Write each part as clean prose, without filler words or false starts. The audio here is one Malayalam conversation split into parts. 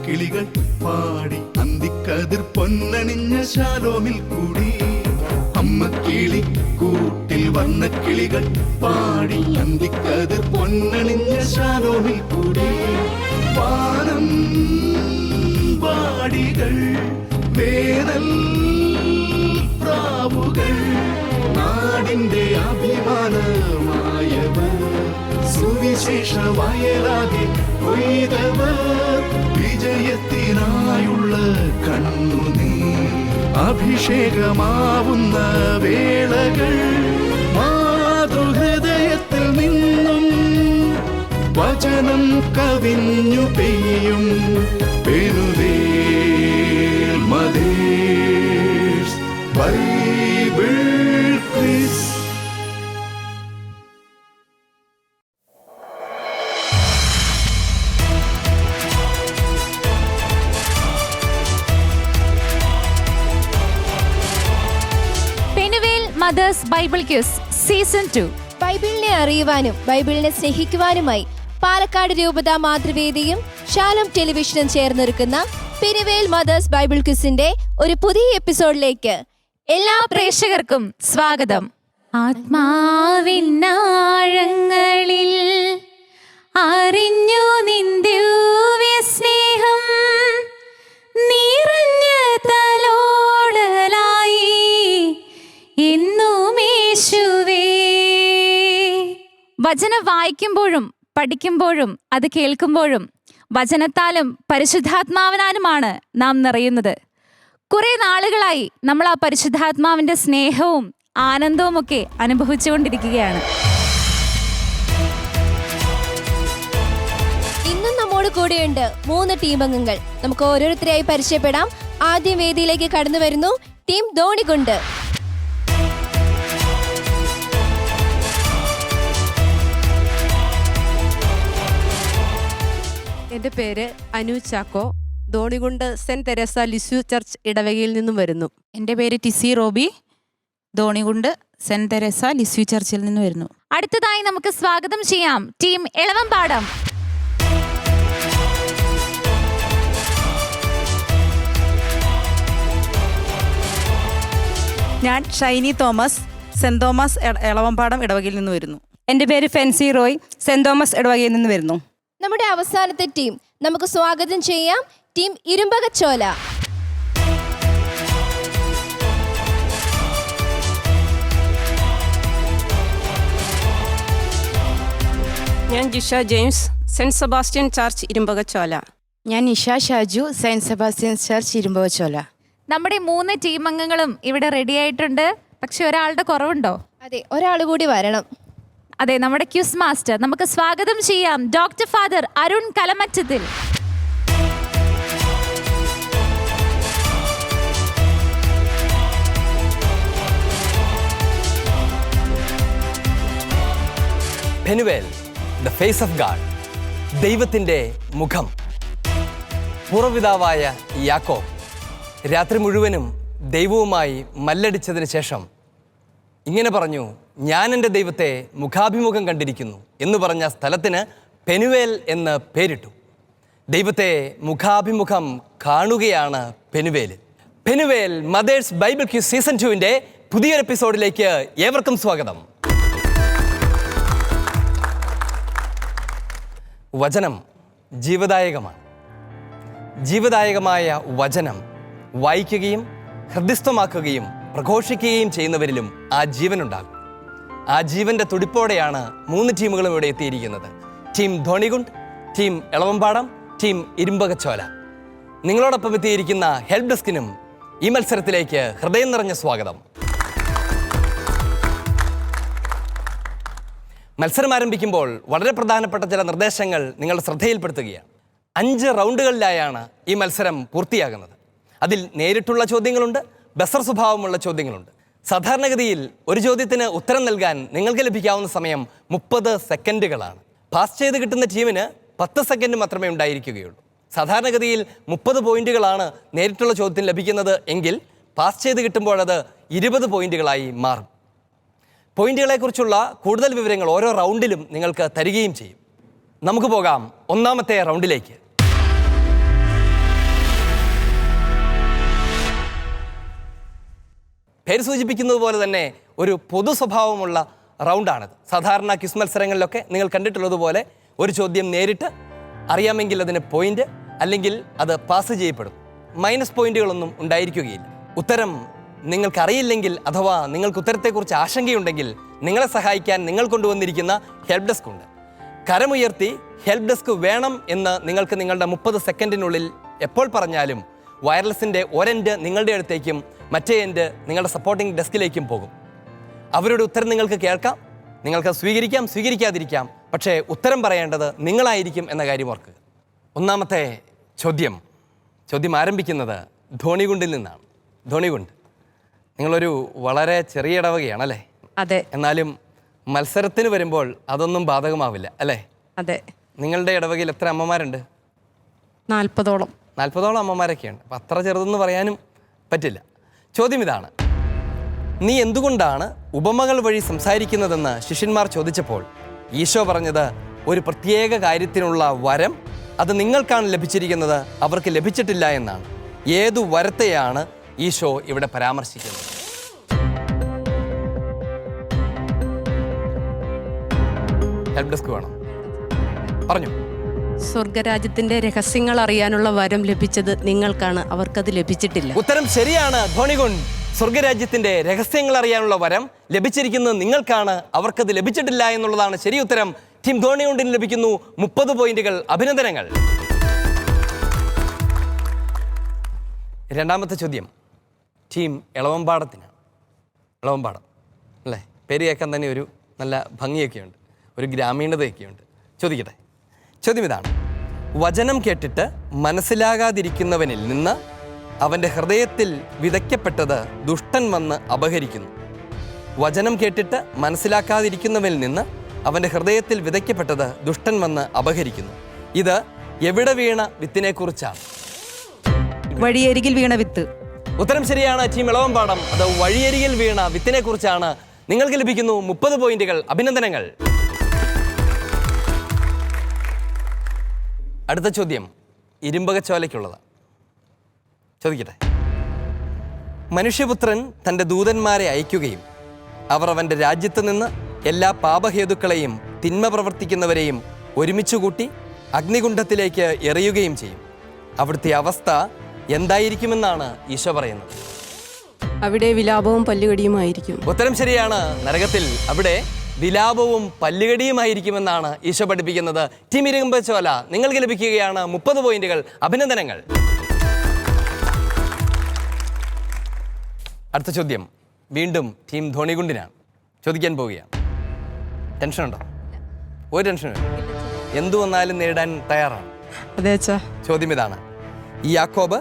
കിളികൾ പാടി അന്തിക്കതിർ പൊന്നണിഞ്ഞ ശാലോമിൽ കൂടി. അമ്മ കിളി കൂട്ടിൽ വന്ന കിളികൾ പാടി അന്തിക്കതിർ പൊന്നണിഞ്ഞ ശാലോമിൽ കൂടി. വാനം വാടികൾ വേനൽ പ്രാവുകൾ നാടിന്റെ അഭിമാനമായവർ സുവിശേഷ വയലാകെ കൊയ്തവർ വിജയത്തിനായുള്ള കണ്ണുനീർ അഭിഷേകമാവുന്ന വേളകൾ മാതൃഹൃദയത്തിൽ നിന്നും വചനം കവിഞ്ഞു പെയ്യും Penuel mothers Bible quiz. Mothers Bible quiz season 2. ബൈബിളിനെ അറിയുവാനും ബൈബിളിനെ സ്നേഹിക്കുവാനുമായി പാലക്കാട് രൂപത മാതൃവേദിയും ഷാലോം ടെലിവിഷനും ചേർന്നൊരുക്കുന്ന പെനുവേൽ മദേഴ്സ് ബൈബിൾ ക്വിസിന്റെ ഒരു പുതിയ എപ്പിസോഡിലേക്ക് എല്ലാ പ്രേക്ഷകർക്കും സ്വാഗതം. ആത്മാവിനാഴങ്ങളിൽ അറിഞ്ഞു നിന്റെ സ്നേഹം നിറഞ്ഞ തലോടലായി എന്നുമേശുവേ. വചനം വായിക്കുമ്പോഴും പഠിക്കുമ്പോഴും അത് കേൾക്കുമ്പോഴും വചനത്താലും പരിശുദ്ധാത്മാവിനാലുമാണ് നാം നിറയുന്നത്. കുറെ നാളുകളായി നമ്മൾ ആ പരിശുദ്ധാത്മാവിന്റെ സ്നേഹവും ആനന്ദവും ഒക്കെ അനുഭവിച്ചുകൊണ്ടിരിക്കുകയാണ്. ഇന്നും നമ്മോട് കൂടെയുണ്ട് 3 ടീം അംഗങ്ങൾ. നമുക്ക് ഓരോരുത്തരെയായി പരിചയപ്പെടാം. ആദ്യം വേദിയിലേക്ക് കടന്നു വരുന്നു ടീം ധോണികുണ്ട്. എൻ്റെ പേര് Anu Chacko. Dhonikund Saint Teresa Lisieux church ഇടവകയിൽ നിന്നും വരുന്നു. എൻ്റെ പേര് Tissy Roby. Dhonikund Saint Teresa Lisieux ചർച്ചിൽ നിന്ന് വരുന്നു. അടുത്തതായി നമുക്ക് സ്വാഗതം ചെയ്യാം ടീം എളവമ്പാടം. ഞാൻ ഷൈനി തോമസ്, സെന്റ് തോമസ് എളവമ്പാടം ഇടവകയിൽ നിന്ന് വരുന്നു. എൻ്റെ പേര് ഫെൻസി റോയ്, സെന്റ് തോമസ് ഇടവകയിൽ നിന്ന് വരുന്നു. നമ്മുടെ അവസാനത്തെ ടീം നമുക്ക് സ്വാഗതം ചെയ്യാം ടീം ഇരുമ്പകച്ചോല. ഞാൻ Jisha James, Saint Sebastian church Irumbakachola. ഞാൻ Nisha Shaju, Saint Sebastian church Irumbakachola. നമ്മുടെ 3 ടീം അംഗങ്ങളും ഇവിടെ റെഡി ആയിട്ടുണ്ട്. പക്ഷെ ഒരാളുടെ കുറവുണ്ടോ? അതെ, ഒരാൾ കൂടി വരണം. അതെ, നമ്മുടെ ക്യൂസ് മാസ്റ്റർ. നമുക്ക് സ്വാഗതം ചെയ്യാം doctor father Arun Kalamattathil. Penuel, the face of God, ദൈവത്തിൻ്റെ മുഖം. പൂർവ്വപിതാവായ യാക്കോബ് രാത്രി മുഴുവനും ദൈവവുമായി മല്ലടിച്ചതിന് ശേഷം ഇങ്ങനെ പറഞ്ഞു, ഞാൻ എൻ്റെ ദൈവത്തെ മുഖാഭിമുഖം കണ്ടിരിക്കുന്നു എന്ന് പറഞ്ഞ സ്ഥലത്തിന് പെനുവേൽ എന്ന് പേരിട്ടു. ദൈവത്തെ മുഖാഭിമുഖം കാണുകയാണ് Penuel. Penuel mothers Bible quiz season 2-ന്റെ പുതിയൊരു എപ്പിസോഡിലേക്ക് ഏവർക്കും സ്വാഗതം. വചനം ജീവദായകമാണ്. ജീവദായകമായ വചനം വായിക്കുകയും ഹൃദയസ്ഥമാക്കുകയും പ്രഘോഷിക്കുകയും ചെയ്യുന്നവരിലും ആ ജീവനുണ്ടാകും. ആ ജീവന്റെ തുടിപ്പോടെയാണ് 3 ടീമുകളും ഇവിടെ എത്തിയിരിക്കുന്നത്. Team Dhonikund, team Elavampadam, team Irumbakachola. നിങ്ങളോടൊപ്പം എത്തിയിരിക്കുന്ന ഹെൽപ്പ് ഡെസ്കിനും ഈ മത്സരത്തിലേക്ക് ഹൃദയം നിറഞ്ഞ സ്വാഗതം. മത്സരം ആരംഭിക്കുമ്പോൾ വളരെ പ്രധാനപ്പെട്ട ചില നിർദ്ദേശങ്ങൾ നിങ്ങളുടെ ശ്രദ്ധയിൽപ്പെടുത്തുകയാണ്. 5 റൗണ്ടുകളിലായാണ് ഈ മത്സരം പൂർത്തിയാകുന്നത്. അതിൽ നേരിട്ടുള്ള ചോദ്യങ്ങളുണ്ട്, ബസർ സ്വഭാവമുള്ള ചോദ്യങ്ങളുണ്ട്. സാധാരണഗതിയിൽ ഒരു ചോദ്യത്തിന് ഉത്തരം നൽകാൻ നിങ്ങൾക്ക് ലഭിക്കാവുന്ന സമയം 30 സെക്കൻഡുകളാണ്. പാസ് ചെയ്ത് കിട്ടുന്ന ടീമിന് 10 സെക്കൻഡ് മാത്രമേ ഉണ്ടായിരിക്കുകയുള്ളൂ. സാധാരണഗതിയിൽ 30 പോയിന്റുകളാണ് നേരിട്ടുള്ള ചോദ്യത്തിന് ലഭിക്കുന്നത് എങ്കിൽ പാസ് ചെയ്ത് കിട്ടുമ്പോഴത് 20 പോയിന്റുകളായി മാറും. പോയിന്റുകളെക്കുറിച്ചുള്ള കൂടുതൽ വിവരങ്ങൾ ഓരോ റൗണ്ടിലും നിങ്ങൾക്ക് തരികയും ചെയ്യും. നമുക്ക് പോകാം ഒന്നാമത്തെ റൗണ്ടിലേക്ക്. പേര് സൂചിപ്പിക്കുന്നത് പോലെ തന്നെ ഒരു പൊതു സ്വഭാവമുള്ള റൗണ്ടാണിത്. സാധാരണ ക്വിസ് മത്സരങ്ങളിലൊക്കെ നിങ്ങൾ കണ്ടിട്ടുള്ളതുപോലെ ഒരു ചോദ്യം നേരിട്ട് അറിയാമെങ്കിൽ അതിന് പോയിന്റ്, അല്ലെങ്കിൽ അത് പാസ് ചെയ്യപ്പെടും. മൈനസ് പോയിന്റുകളൊന്നും ഉണ്ടായിരിക്കുകയില്ല. ഉത്തരം നിങ്ങൾക്കറിയില്ലെങ്കിൽ അഥവാ നിങ്ങൾക്ക് ഉത്തരത്തെക്കുറിച്ച് ആശങ്കയുണ്ടെങ്കിൽ നിങ്ങളെ സഹായിക്കാൻ നിങ്ങൾ കൊണ്ടുവന്നിരിക്കുന്ന ഹെൽപ്പ് ഡെസ്ക് ഉണ്ട്. കരമുയർത്തി ഹെൽപ്പ് ഡെസ്ക് വേണം എന്ന് നിങ്ങൾക്ക് നിങ്ങളുടെ 30 സെക്കൻഡിനുള്ളിൽ എപ്പോൾ പറഞ്ഞാലും വയർലെസ്സിൻ്റെ ഒരെൻഡ് നിങ്ങളുടെ അടുത്തേക്കും മറ്റേ എൻഡ് നിങ്ങളുടെ സപ്പോർട്ടിംഗ് ഡെസ്കിലേക്കും പോകും. അവരുടെ ഉത്തരം നിങ്ങൾക്ക് കേൾക്കാം, നിങ്ങൾക്ക് സ്വീകരിക്കാം, സ്വീകരിക്കാതിരിക്കാം. പക്ഷേ ഉത്തരം പറയേണ്ടത് നിങ്ങളായിരിക്കും എന്ന കാര്യം ഓർക്കുക. ഒന്നാമത്തെ ചോദ്യം ആരംഭിക്കുന്നത് ധോണികുണ്ടിൽ നിന്നാണ്. ധോണികുണ്ട്, നിങ്ങളൊരു വളരെ ചെറിയ ഇടവകയാണല്ലേ? അതെ. എന്നാലും മത്സരത്തിന് വരുമ്പോൾ അതൊന്നും ബാധകമാവില്ല അല്ലേ? അതെ. നിങ്ങളുടെ ഇടവകയിൽ എത്ര അമ്മമാരുണ്ട്? 40ഓളം അമ്മമാരൊക്കെയുണ്ട്. അപ്പം അത്ര ചെറുതെന്ന് പറയാനും പറ്റില്ല. ചോദ്യം ഇതാണ്: നീ എന്തുകൊണ്ടാണ് ഉപമകൾ വഴി സംസാരിക്കുന്നതെന്ന് ശിഷ്യന്മാർ ചോദിച്ചപ്പോൾ ഈശോ പറഞ്ഞത് ഒരു പ്രത്യേക കാര്യത്തിനുള്ള വരം അത് നിങ്ങൾക്കാണ് ലഭിച്ചിരിക്കുന്നത്, അവർക്ക് ലഭിച്ചിട്ടില്ല എന്നാണ്. ഏതു വരത്തെയാണ് ഈശോ ഇവിടെ പരാമർശിക്കുന്നത്? ഹെൽപ്പ് ഡെസ്ക് വേണം, പറഞ്ഞു. സ്വർഗരാജ്യത്തിന്റെ രഹസ്യങ്ങൾ അറിയാനുള്ള വരം ലഭിച്ചത് നിങ്ങൾക്കാണ്, അവർക്കത് ലഭിച്ചിട്ടില്ല. ഉത്തരം ശരിയാണ് ധോണികുണ്ട്. സ്വർഗരാജ്യത്തിന്റെ രഹസ്യങ്ങൾ അറിയാനുള്ള വരം ലഭിച്ചിരിക്കുന്നത് നിങ്ങൾക്കാണ്, അവർക്കത് ലഭിച്ചിട്ടില്ല എന്നുള്ളതാണ് ശരി ഉത്തരം. ടീം ധോണികുണ്ടിന് ലഭിക്കുന്നു 30 പോയിന്റുകൾ. അഭിനന്ദനങ്ങൾ. രണ്ടാമത്തെ ചോദ്യം ടീം എളവമ്പാടത്തിനാണ്. എളവമ്പാടം അല്ലേ? പേര് കേൾക്കാൻ തന്നെ ഒരു നല്ല ഭംഗിയൊക്കെയുണ്ട്, ഒരു ഗ്രാമീണതയൊക്കെയുണ്ട്. ചോദിക്കട്ടെ, ചോദ്യം ഇതാണ്: വചനം കേട്ടിട്ട് മനസ്സിലാകാതിരിക്കുന്നവനിൽ നിന്ന് അവൻ്റെ ഹൃദയത്തിൽ വിതയ്ക്കപ്പെട്ടത് ദുഷ്ടൻ വന്ന് അപഹരിക്കുന്നു. വചനം കേട്ടിട്ട് മനസ്സിലാക്കാതിരിക്കുന്നവനിൽ നിന്ന് അവൻ്റെ ഹൃദയത്തിൽ വിതയ്ക്കപ്പെട്ടത് ദുഷ്ടൻ വന്ന് അപഹരിക്കുന്നു. ഇത് എവിടെ വീണ വിത്തിനെ കുറിച്ചാണ്? വഴിയരികിൽ വീണ വിത്ത്. ഉത്തരം ശരിയാണ് ടീം ഇളവമ്പാടം. അത് വഴിയരികിൽ വീണ വിത്തിനെ കുറിച്ചാണ്. നിങ്ങൾക്ക് ലഭിക്കുന്നു 30 പോയിന്റുകൾ. അഭിനന്ദനങ്ങൾ. അടുത്ത ചോദ്യം ഇരുമ്പകച്ചോലയ്ക്കുള്ളതാണ്. ചോദിക്കട്ടെ, മനുഷ്യപുത്രൻ തൻ്റെ ദൂതന്മാരെ അയക്കുകയും അവർ അവൻ്റെ രാജ്യത്ത് നിന്ന് എല്ലാ പാപഹേതുക്കളെയും തിന്മ പ്രവർത്തിക്കുന്നവരെയും ഒരുമിച്ച് കൂട്ടി അഗ്നികുണ്ഡത്തിലേക്ക് എറിയുകയും ചെയ്യും. അവിടുത്തെ അവസ്ഥ എന്തായിരിക്കുമെന്നാണ് ഈശോ പറയുന്നത്? അവിടെ വിലാപവും പല്ലുകടിയുമായിരിക്കും. ഉത്തരം ശരിയാണ്. നരകത്തിൽ അവിടെ വിലാപവും പല്ലുകടിയുമായിരിക്കുമെന്നാണ് ഈശോ പഠിപ്പിക്കുന്നത്. ടീം ഇരുമ്പച്ചോല, നിങ്ങൾക്ക് ലഭിക്കുകയാണ് 30 പോയിന്റുകൾ. അഭിനന്ദനങ്ങൾ. അടുത്ത ചോദ്യം വീണ്ടും ടീം ധോണികുണ്ടിനാണ്. ചോദിക്കാൻ പോവുകയാണ്. ടെൻഷനുണ്ടോ? ഒരു ടെൻഷനും എന്തു വന്നാലും നേരിടാൻ തയ്യാറാണ്. അതെ അച്ഛാ. ചോദ്യം ഇതാണ്: യാക്കോബ്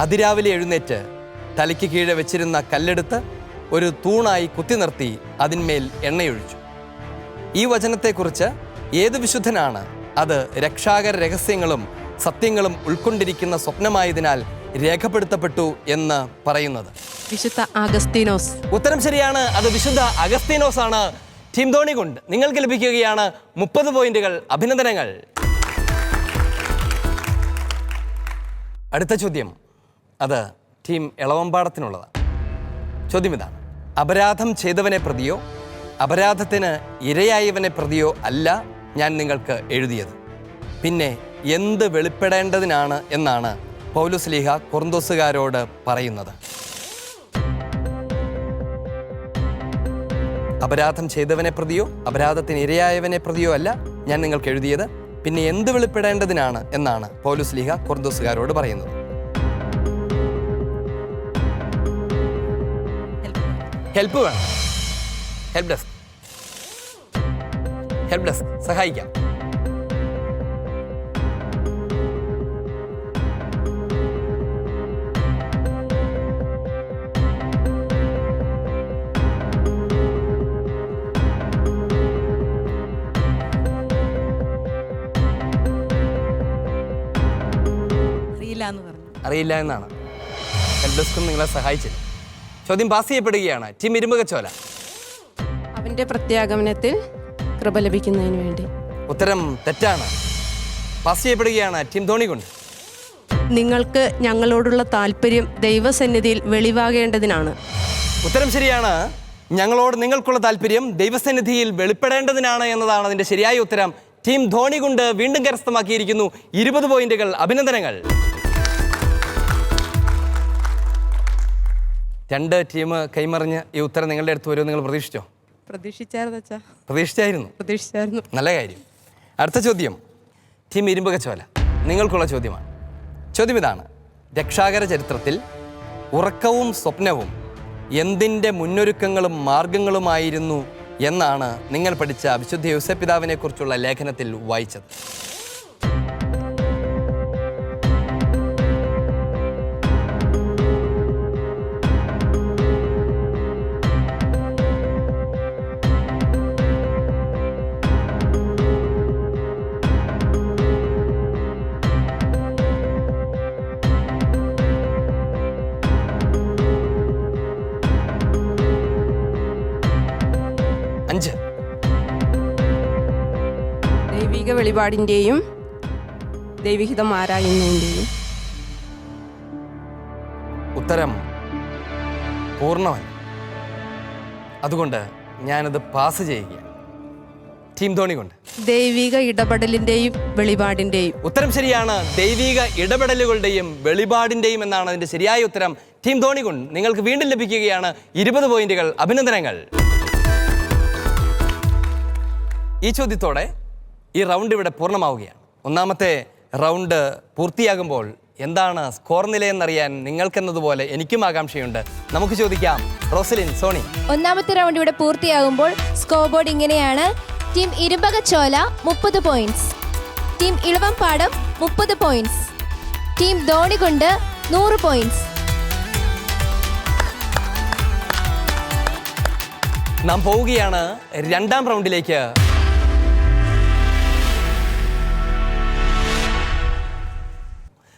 അതിരാവിലെ എഴുന്നേറ്റ് തലയ്ക്ക് കീഴെ വെച്ചിരുന്ന കല്ലെടുത്ത് ഒരു തൂണായി കുത്തി നിർത്തി അതിന്മേൽ എണ്ണയൊഴിച്ചു. ഈ വചനത്തെക്കുറിച്ച് ഏത് വിശുദ്ധനാണ് അത് രക്ഷാകര രഹസ്യങ്ങളും സത്യങ്ങളും ഉൾക്കൊണ്ടിരിക്കുന്ന സ്വപ്നമായതിനാൽ രേഖപ്പെടുത്തപ്പെട്ടു എന്ന് പറയുന്നത്? വിശുദ്ധ അഗസ്തീനോസ്. ഉത്തരം ശരിയാണ്. അത് വിശുദ്ധ അഗസ്തീനോസ് ആണ്. ടീം ധോണികുണ്ട്, നിങ്ങൾക്ക് ലഭിക്കുകയാണ് 30 പോയിന്റുകൾ. അഭിനന്ദനങ്ങൾ. അടുത്ത ചോദ്യം അത് ടീം എളവമ്പാടത്തിനുള്ളതാണ്. ചോദ്യം ഇതാണ്: അപരാധം ചെയ്തവനെ പ്രതിയോ അപരാധത്തിന് ഇരയായവനെ പ്രതിയോ അല്ല ഞാൻ നിങ്ങൾക്ക് എഴുതിയത്, പിന്നെ എന്ത് വെളിപ്പെടേണ്ടതിനാണ് എന്നാണ് പൗലോസ് കൊറിന്തോസുകാരോട് പറയുന്നത്? അപരാധം ചെയ്തവനെ പ്രതിയോ അപരാധത്തിന് ഇരയായവനെ പ്രതിയോ അല്ല ഞാൻ നിങ്ങൾക്ക് എഴുതിയത്, പിന്നെ എന്ത് വെളിപ്പെടേണ്ടതിനാണ് എന്നാണ് പൗലോസ് കൊറിന്തോസുകാരോട് പറയുന്നത്? ഹെൽപ്പ് വേണം. ഹെൽപ്പ് ഡെസ്ക്, ഹെൽപ്പ് ഡെസ്ക് സഹായിക്കാം. അറിയില്ല എന്നാണ്. ഹെൽപ്പ് ഡെസ്കും നിങ്ങളെ സഹായിച്ചില്ല. ചോദ്യം പാസ് ചെയ്യപ്പെടുകയാണ്. ടീം ഇരുമ്പകച്ചോല, അവന്റെ പ്രത്യാഗമനത്തിൽ കൃപ ലഭിക്കുന്നതിന് വേണ്ടി. ഉത്തരം തെറ്റാണ്. പാസ് ചെയ്യപ്പെടുകയാണ് ടീം ധോണികുണ്ട്. നിങ്ങൾക്ക് ഞങ്ങളോടുള്ള താല്പര്യം ദൈവസന്നിധിയിൽ വെളിവാകേണ്ടതിനാണ്. ഉത്തരം ശരിയാണ്. ഞങ്ങളോട് നിങ്ങൾക്കുള്ള താല്പര്യം ദൈവസന്നിധിയിൽ വെളിപ്പെടേണ്ടതിനാണ് എന്നതാണ് അതിന്റെ ശരിയായ ഉത്തരം. ടീം ധോണികുണ്ട് വീണ്ടും കരസ്ഥമാക്കിയിരിക്കുന്നു 20 പോയിന്റുകൾ. അഭിനന്ദനങ്ങൾ. 2 ടീം കൈമറിഞ്ഞ് ഈ ഉത്തരം നിങ്ങളുടെ അടുത്ത് വരുമെന്ന് നിങ്ങൾ പ്രതീക്ഷിച്ചോ? പ്രതീക്ഷിച്ചായിരുന്നു. നല്ല കാര്യം. അടുത്ത ചോദ്യം ടീം ഇരുമ്പകച്ചോല, നിങ്ങൾക്കുള്ള ചോദ്യമാണ്. ചോദ്യം ഇതാണ്: രക്ഷാകര ചരിത്രത്തിൽ ഉറക്കവും സ്വപ്നവും എന്തിൻ്റെ മുന്നൊരുക്കങ്ങളും മാർഗങ്ങളുമായിരുന്നു എന്നാണ് നിങ്ങൾ പഠിച്ച വിശുദ്ധ യോസേപ്പ് പിതാവിനെ കുറിച്ചുള്ള ലേഖനത്തിൽ വായിച്ചത്? ദൈവിക വെളിപാടിൻ്റെയും ദൈവഹിതം ആരായുന്നതിൻ്റെയും. ഉത്തരം പൂർണ്ണമല്ല. അതുകൊണ്ട് ഞാനത് പാസ് ചെയ്യുകയാണ്. ടീം ധോണികുണ്ട്. ദൈവിക ഇടപെടലിന്റെയും വെളിപാടിന്റെയും. ഉത്തരം ശരിയാണ്. ദൈവിക ഇടപെടലുകളുടെയും വെളിപാടിന്റെയും എന്നാണ് അതിന്റെ ശരിയായ ഉത്തരം. ടീം ധോണികുണ്ട്, നിങ്ങൾക്ക് വീണ്ടും ലഭിക്കുകയാണ് 20 പോയിന്റുകൾ. അഭിനന്ദനങ്ങൾ. ഈ ചോദ്യത്തോടെ ഈ റൗണ്ട് ഇവിടെ പൂർണ്ണമാവുകയാണ്. ഒന്നാമത്തെ റൗണ്ട് പൂർത്തിയാകുമ്പോൾ എന്താണ് സ്കോർ നിലയെന്നറിയാൻ നിങ്ങൾക്കെന്നതുപോലെ എനിക്കും ആകാംക്ഷയുണ്ട്. നമുക്ക് ചോദിക്കാം. റോസലിൻ, സോണി. ഒന്നാമത്തെ റൗണ്ട് ഇവിടെ പൂർത്തിയാകുമ്പോൾ സ്കോർ ബോർഡ് ഇങ്ങനെയാണ്. Team Irumbakachola 30 points, team Elavampadam 30 points, team Dhonikund 100 points. നാം പോവുകയാണ് രണ്ടാം റൗണ്ടിലേക്ക്.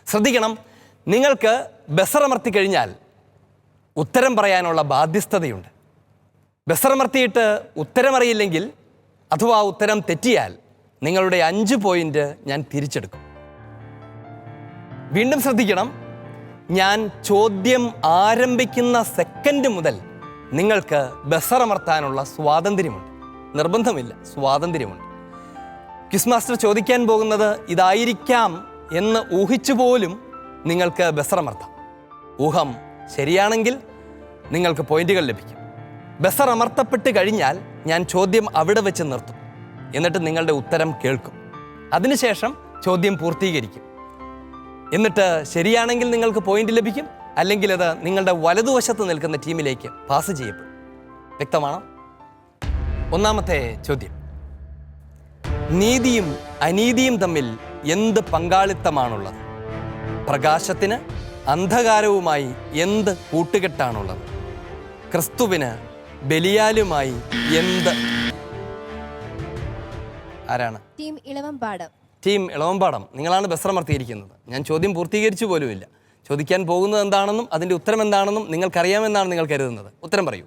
ശ്രദ്ധിക്കണം, നിങ്ങൾക്ക് ബസറമർത്തി കഴിഞ്ഞാൽ ഉത്തരം പറയാനുള്ള ബാധ്യസ്ഥതയുണ്ട്. ബസറമർത്തിയിട്ട് ഉത്തരമറിയില്ലെങ്കിൽ അഥവാ ഉത്തരം തെറ്റിയാൽ നിങ്ങളുടെ 5 പോയിന്റ് ഞാൻ തിരിച്ചെടുക്കും. വീണ്ടും ശ്രദ്ധിക്കണം, ഞാൻ ചോദ്യം ആരംഭിക്കുന്ന സെക്കൻഡ് മുതൽ നിങ്ങൾക്ക് ബസറമർത്താനുള്ള സ്വാതന്ത്ര്യമുണ്ട്. നിർബന്ധമില്ല, സ്വാതന്ത്ര്യമുണ്ട്. ക്വിസ് മാസ്റ്റർ ചോദിക്കാൻ പോകുന്നത് ഇതായിരിക്കാം എന്ന് ഊഹിച്ചു പോലും നിങ്ങൾക്ക് ബസറമർത്താം. ഊഹം ശരിയാണെങ്കിൽ നിങ്ങൾക്ക് പോയിന്റുകൾ ലഭിക്കും. ബസറമർത്തപ്പെട്ട് കഴിഞ്ഞാൽ ഞാൻ ചോദ്യം അവിടെ വെച്ച് നിർത്തും. എന്നിട്ട് നിങ്ങളുടെ ഉത്തരം കേൾക്കും. അതിനുശേഷം ചോദ്യം പൂർത്തീകരിക്കും. എന്നിട്ട് ശരിയാണെങ്കിൽ നിങ്ങൾക്ക് പോയിന്റ് ലഭിക്കും, അല്ലെങ്കിൽ അത് നിങ്ങളുടെ വലതുവശത്ത് നിൽക്കുന്ന ടീമിലേക്ക് പാസ് ചെയ്യപ്പെടും. വ്യക്തമാണോ? ഒന്നാമത്തെ ചോദ്യം: നീതിയും അനീതിയും തമ്മിൽ എന്ത് പങ്കാളിത്തമാണുള്ളത്? പ്രകാശത്തിന് അന്ധകാരവുമായി എന്ത് കൂട്ടുകെട്ടാണുള്ളത്? ക്രിസ്തുവിന് ബലിയാലുമായി എന്ത്? ആരാണ്? ടീം ഇളവംപാടം. ടീം ഇളവംപാടം, നിങ്ങളാണ് ബസറമർത്തിയിരിക്കുന്നത്. ഞാൻ ചോദ്യം പൂർത്തീകരിച്ചു പോലുമില്ല. ചോദിക്കാൻ പോകുന്നത് എന്താണെന്നും അതിൻ്റെ ഉത്തരം എന്താണെന്നും നിങ്ങൾക്കറിയാമെന്നാണ് നിങ്ങൾ കരുതുന്നത്. ഉത്തരം പറയൂ.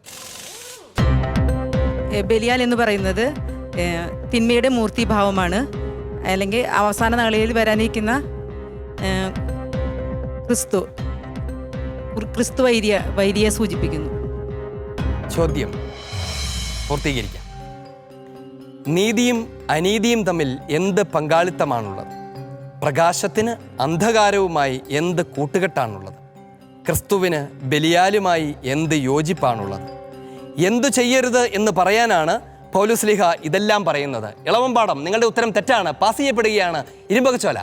ബലിയാൽ എന്ന് പറയുന്നത് തിന്മയുടെ മൂർത്തിഭാവമാണ്. അല്ലെങ്കിൽ അവസാന നാളുകളിൽ വരാനിരിക്കുന്ന ക്രിസ്തു വൈരിയെ സൂചിപ്പിക്കുന്നു. ചോദ്യം പൂർത്തീകരിക്കാം. നീതിയും അനീതിയും തമ്മിൽ എന്ത് പങ്കാളിത്തമാണുള്ളത്? പ്രകാശത്തിന് അന്ധകാരവുമായി എന്ത് കൂട്ടുകെട്ടാണുള്ളത്? ക്രിസ്തുവിന് ബലിയാലുമായി എന്ത് യോജിപ്പാണുള്ളത്? എന്തു ചെയ്യരുത് എന്ന് പറയാനാണ് പൗലോസ്ലീഹ ഇതെല്ലാം പറയുന്നത്. ഇളവംപാടം, നിങ്ങളുടെ ഉത്തരം തെറ്റാണ്. പാസ് ചെയ്യപ്പെടുകയാണ്. ഇരുമ്പകച്ചോല.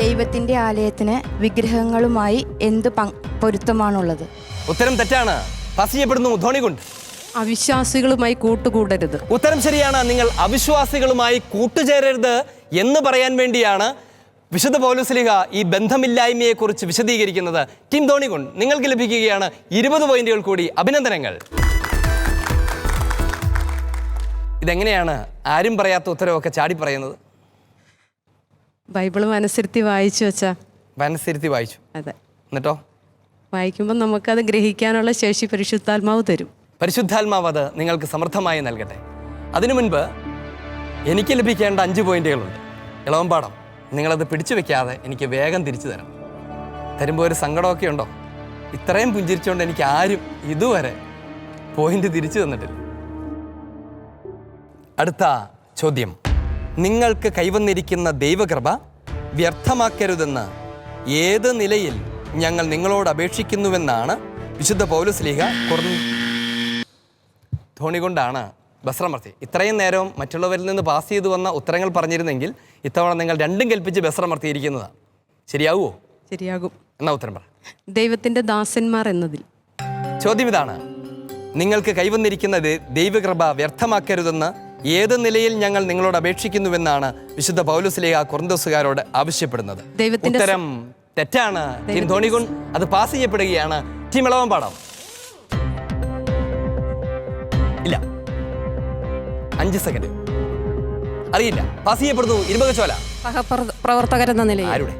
ദൈവത്തിന്റെ ആലയത്തിന് വിഗ്രഹങ്ങളുമായി എന്ത് പൊരുത്തമാണുള്ളത്? ഉത്തരം തെറ്റാണ്. പാസ് ചെയ്യപ്പെടുന്നു. ധോണികുണ്ട്. അവിശ്വാസികളുമായി കൂട്ടുകൂടരുത്. ഉത്തരം ശരിയാണ്. നിങ്ങൾ അവിശ്വാസികളുമായി കൂട്ടുചേരരുത് എന്ന് പറയാൻ വേണ്ടിയാണ് വിശുദ്ധ പൗലോസ്ലീഹ ഈ ബന്ധമില്ലായ്മയെ കുറിച്ച് വിശദീകരിക്കുന്നത്. ടീം ധോണികുണ്ട്, നിങ്ങൾക്ക് ലഭിക്കുകയാണ് 20 പോയിന്റുകൾ കൂടി. അഭിനന്ദനങ്ങൾ. ഇതെങ്ങനെയാണ് ആരും പറയാത്ത ഉത്തരവൊക്കെ ചാടി പറയുന്നത്? ബൈബിൾ മനസ്സിരുത്തി വായിച്ചു വെച്ചാ. മനസ്സിരുത്തി വായിച്ചു. അതെ. എന്നിട്ടോ? വായിക്കുമ്പോൾ നമുക്കത് ഗ്രഹിക്കാനുള്ള ശേഷി പരിശുദ്ധാത്മാവ് തരും. പരിശുദ്ധാത്മാവ് അത് നിങ്ങൾക്ക് സമൃദ്ധമായി നൽകട്ടെ. അതിനു മുൻപ് എനിക്ക് ലഭിക്കേണ്ട 5 പോയിന്റുകളുണ്ട്. ഇളവംപാടം, നിങ്ങളത് പിടിച്ചു വെക്കാതെ എനിക്ക് വേഗം തിരിച്ചു തരണം. തരുമ്പോൾ ഒരു സങ്കടമൊക്കെ ഉണ്ടോ? ഇത്രയും പുഞ്ചിരിച്ചുകൊണ്ട് എനിക്ക് ആരും ഇതുവരെ പോയിന്റ് തിരിച്ചു തന്നിട്ടില്ല. അടുത്ത ചോദ്യം. നിങ്ങൾക്ക് കൈവന്നിരിക്കുന്ന ദൈവകൃപ വ്യർത്ഥമാക്കരുതെന്ന് ഏത് നിലയിൽ ഞങ്ങൾ നിങ്ങളോട് അപേക്ഷിക്കുന്നുവെന്നാണ് വിശുദ്ധ പൗലോസ്ലീഹ ധോണി കൊണ്ടാണ് ബസ്രമർത്തി. ഇത്രയും നേരം മറ്റുള്ളവരിൽ നിന്ന് പാസ് ചെയ്തു വന്ന ഉത്തരങ്ങൾ പറഞ്ഞിരുന്നെങ്കിൽ ഇത്തവണ നിങ്ങൾ രണ്ടും കൽപ്പിച്ച് ബസ്രമർത്തിയിരിക്കുന്നതാണ്. ശരിയാവുമോ? ശരിയാകും. എന്നാ ഉത്തരം പറ. ദൈവത്തിന്റെ ദാസന്മാർ എന്നതിൽ. ചോദ്യം ഇതാണ്. നിങ്ങൾക്ക് കൈവന്നിരിക്കുന്ന ദൈവകൃപ വ്യർത്ഥമാക്കരുതെന്ന് ഏത് നിലയിൽ ഞങ്ങൾ നിങ്ങളോട് അപേക്ഷിക്കുന്നുവെന്നാണ് വിശുദ്ധ പൗലോസ്ലീഹ കൊറിന്തോസുകാരോട് ആവശ്യപ്പെടുന്നത്. ഉത്തരം തെറ്റാണ്. ടീം ധോണികുൺ അത് പാസ് ചെയ്യപ്പെടുകയാണ്. ടീം ഇളവമ്പാടം ഇല്ല, 5 സെക്കൻഡ്. അറിയില്ല. പാസ് ചെയ്യപ്പെടുന്നു. ഇരുമ്പകച്ചോല. സഹപ്രവർത്തകരെന്ന നിലയിൽ. ആരുടെ?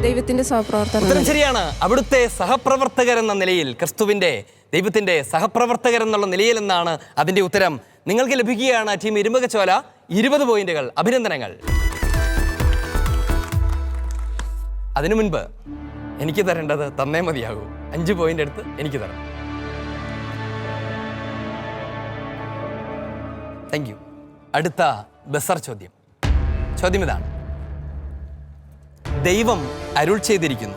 ദൈവത്തിന്റെ സഹപ്രവർത്തകർ. ഉത്തരം ശരിയാണ്. അവിടുത്തെ സഹപ്രവർത്തകരെന്ന നിലയിൽ, ക്രിസ്തുവിന്റെ ദൈവത്തിന്റെ സഹപ്രവർത്തകരെന്നുള്ള നിലയിൽ എന്നാണ് അതിന്റെ ഉത്തരം. നിങ്ങൾക്ക് ലഭിക്കുകയാണ് ടീം ഇരുമ്പകച്ചോല 20 പോയിന്റുകൾ. അഭിനന്ദനങ്ങൾ. അതിനു മുൻപ് എനിക്ക് തരേണ്ടത് തന്നേ മതിയാകൂ. 5 പോയിന്റ് എടുത്ത് എനിക്ക് തരണം. Thank you. അടുത്ത ബസർ ചോദ്യം. ചോദ്യം ഇതാണ്. ദൈവം അരുൾ ചെയ്തിരിക്കുന്നു,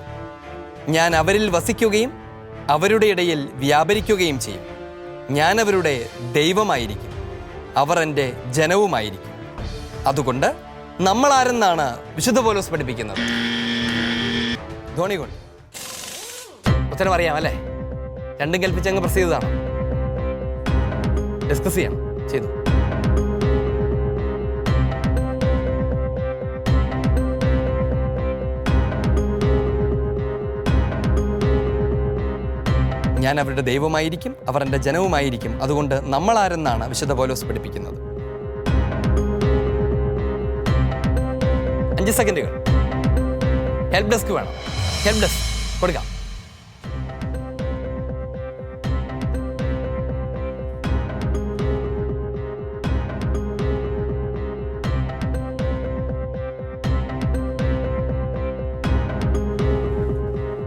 ഞാൻ അവരിൽ വസിക്കുകയും അവരുടെ ഇടയിൽ വ്യാപരിക്കുകയും ചെയ്യും. ഞാൻ അവരുടെ ദൈവമായിരിക്കും, അവർ എൻ്റെ ജനവുമായിരിക്കും. അതുകൊണ്ട് നമ്മൾ ആരെന്നാണ് വിശുദ്ധ പൗലോസ് പഠിപ്പിക്കുന്നത്? ധോണികൊണ്ട് ഉത്തരം അറിയാം അല്ലേ? രണ്ടും കൽപ്പിച്ചങ്ങ് പ്രസ് ചെയ്തതാണ്. ഡിസ്കസ് ചെയ്യണം. ചെയ്തു. ഞാൻ അവരുടെ ദൈവമായിരിക്കും, അവർ എൻ്റെ ജനവുമായിരിക്കും. അതുകൊണ്ട് നമ്മൾ ആരെന്നാണ് വിശുദ്ധ പൗലോസ് പഠിപ്പിക്കുന്നത്? 5 സെക്കൻഡുകൾ. ഹെൽപ്പ് ഡെസ്ക് വേണം. ഹെൽപ്പ് ഡെസ്ക് കൊടുക്കാം.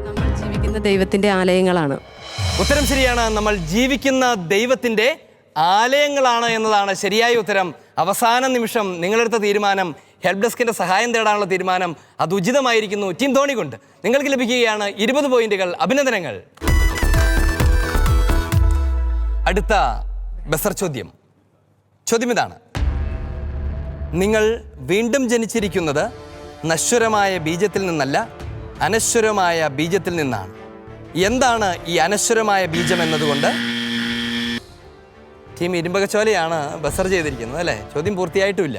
നമ്മൾ ജീവിക്കുന്ന ദൈവത്തിന്റെ ആലയങ്ങളാണ്. ഉത്തരം ശരിയാണ്. നമ്മൾ ജീവിക്കുന്ന ദൈവത്തിൻ്റെ ആലയങ്ങളാണ് എന്നതാണ് ശരിയായ ഉത്തരം. അവസാന നിമിഷം നിങ്ങളെടുത്ത തീരുമാനം, ഹെൽപ്പ് ഡെസ്കിന്റെ സഹായം തേടാനുള്ള തീരുമാനം, അത് ഉചിതമായിരിക്കുന്നു. ടീം ധോണികൊണ്ട് നിങ്ങൾക്ക് ലഭിക്കുകയാണ് 20 പോയിന്റുകൾ. അഭിനന്ദനങ്ങൾ. അടുത്ത ബസർ ചോദ്യം. ചോദ്യം ഇതാണ്. നിങ്ങൾ വീണ്ടും ജനിച്ചിരിക്കുന്നത് നശ്വരമായ ബീജത്തിൽ നിന്നല്ല, അനശ്വരമായ ബീജത്തിൽ നിന്നാണ്. എന്താണ് ഈ അനശ്വരമായ ബീജം എന്നതുകൊണ്ട്? ടീം ഇരുമ്പകച്ചോലയാണ് ബസർ ചെയ്തിരിക്കുന്നത് അല്ലേ? ചോദ്യം പൂർത്തിയായിട്ടുമില്ല.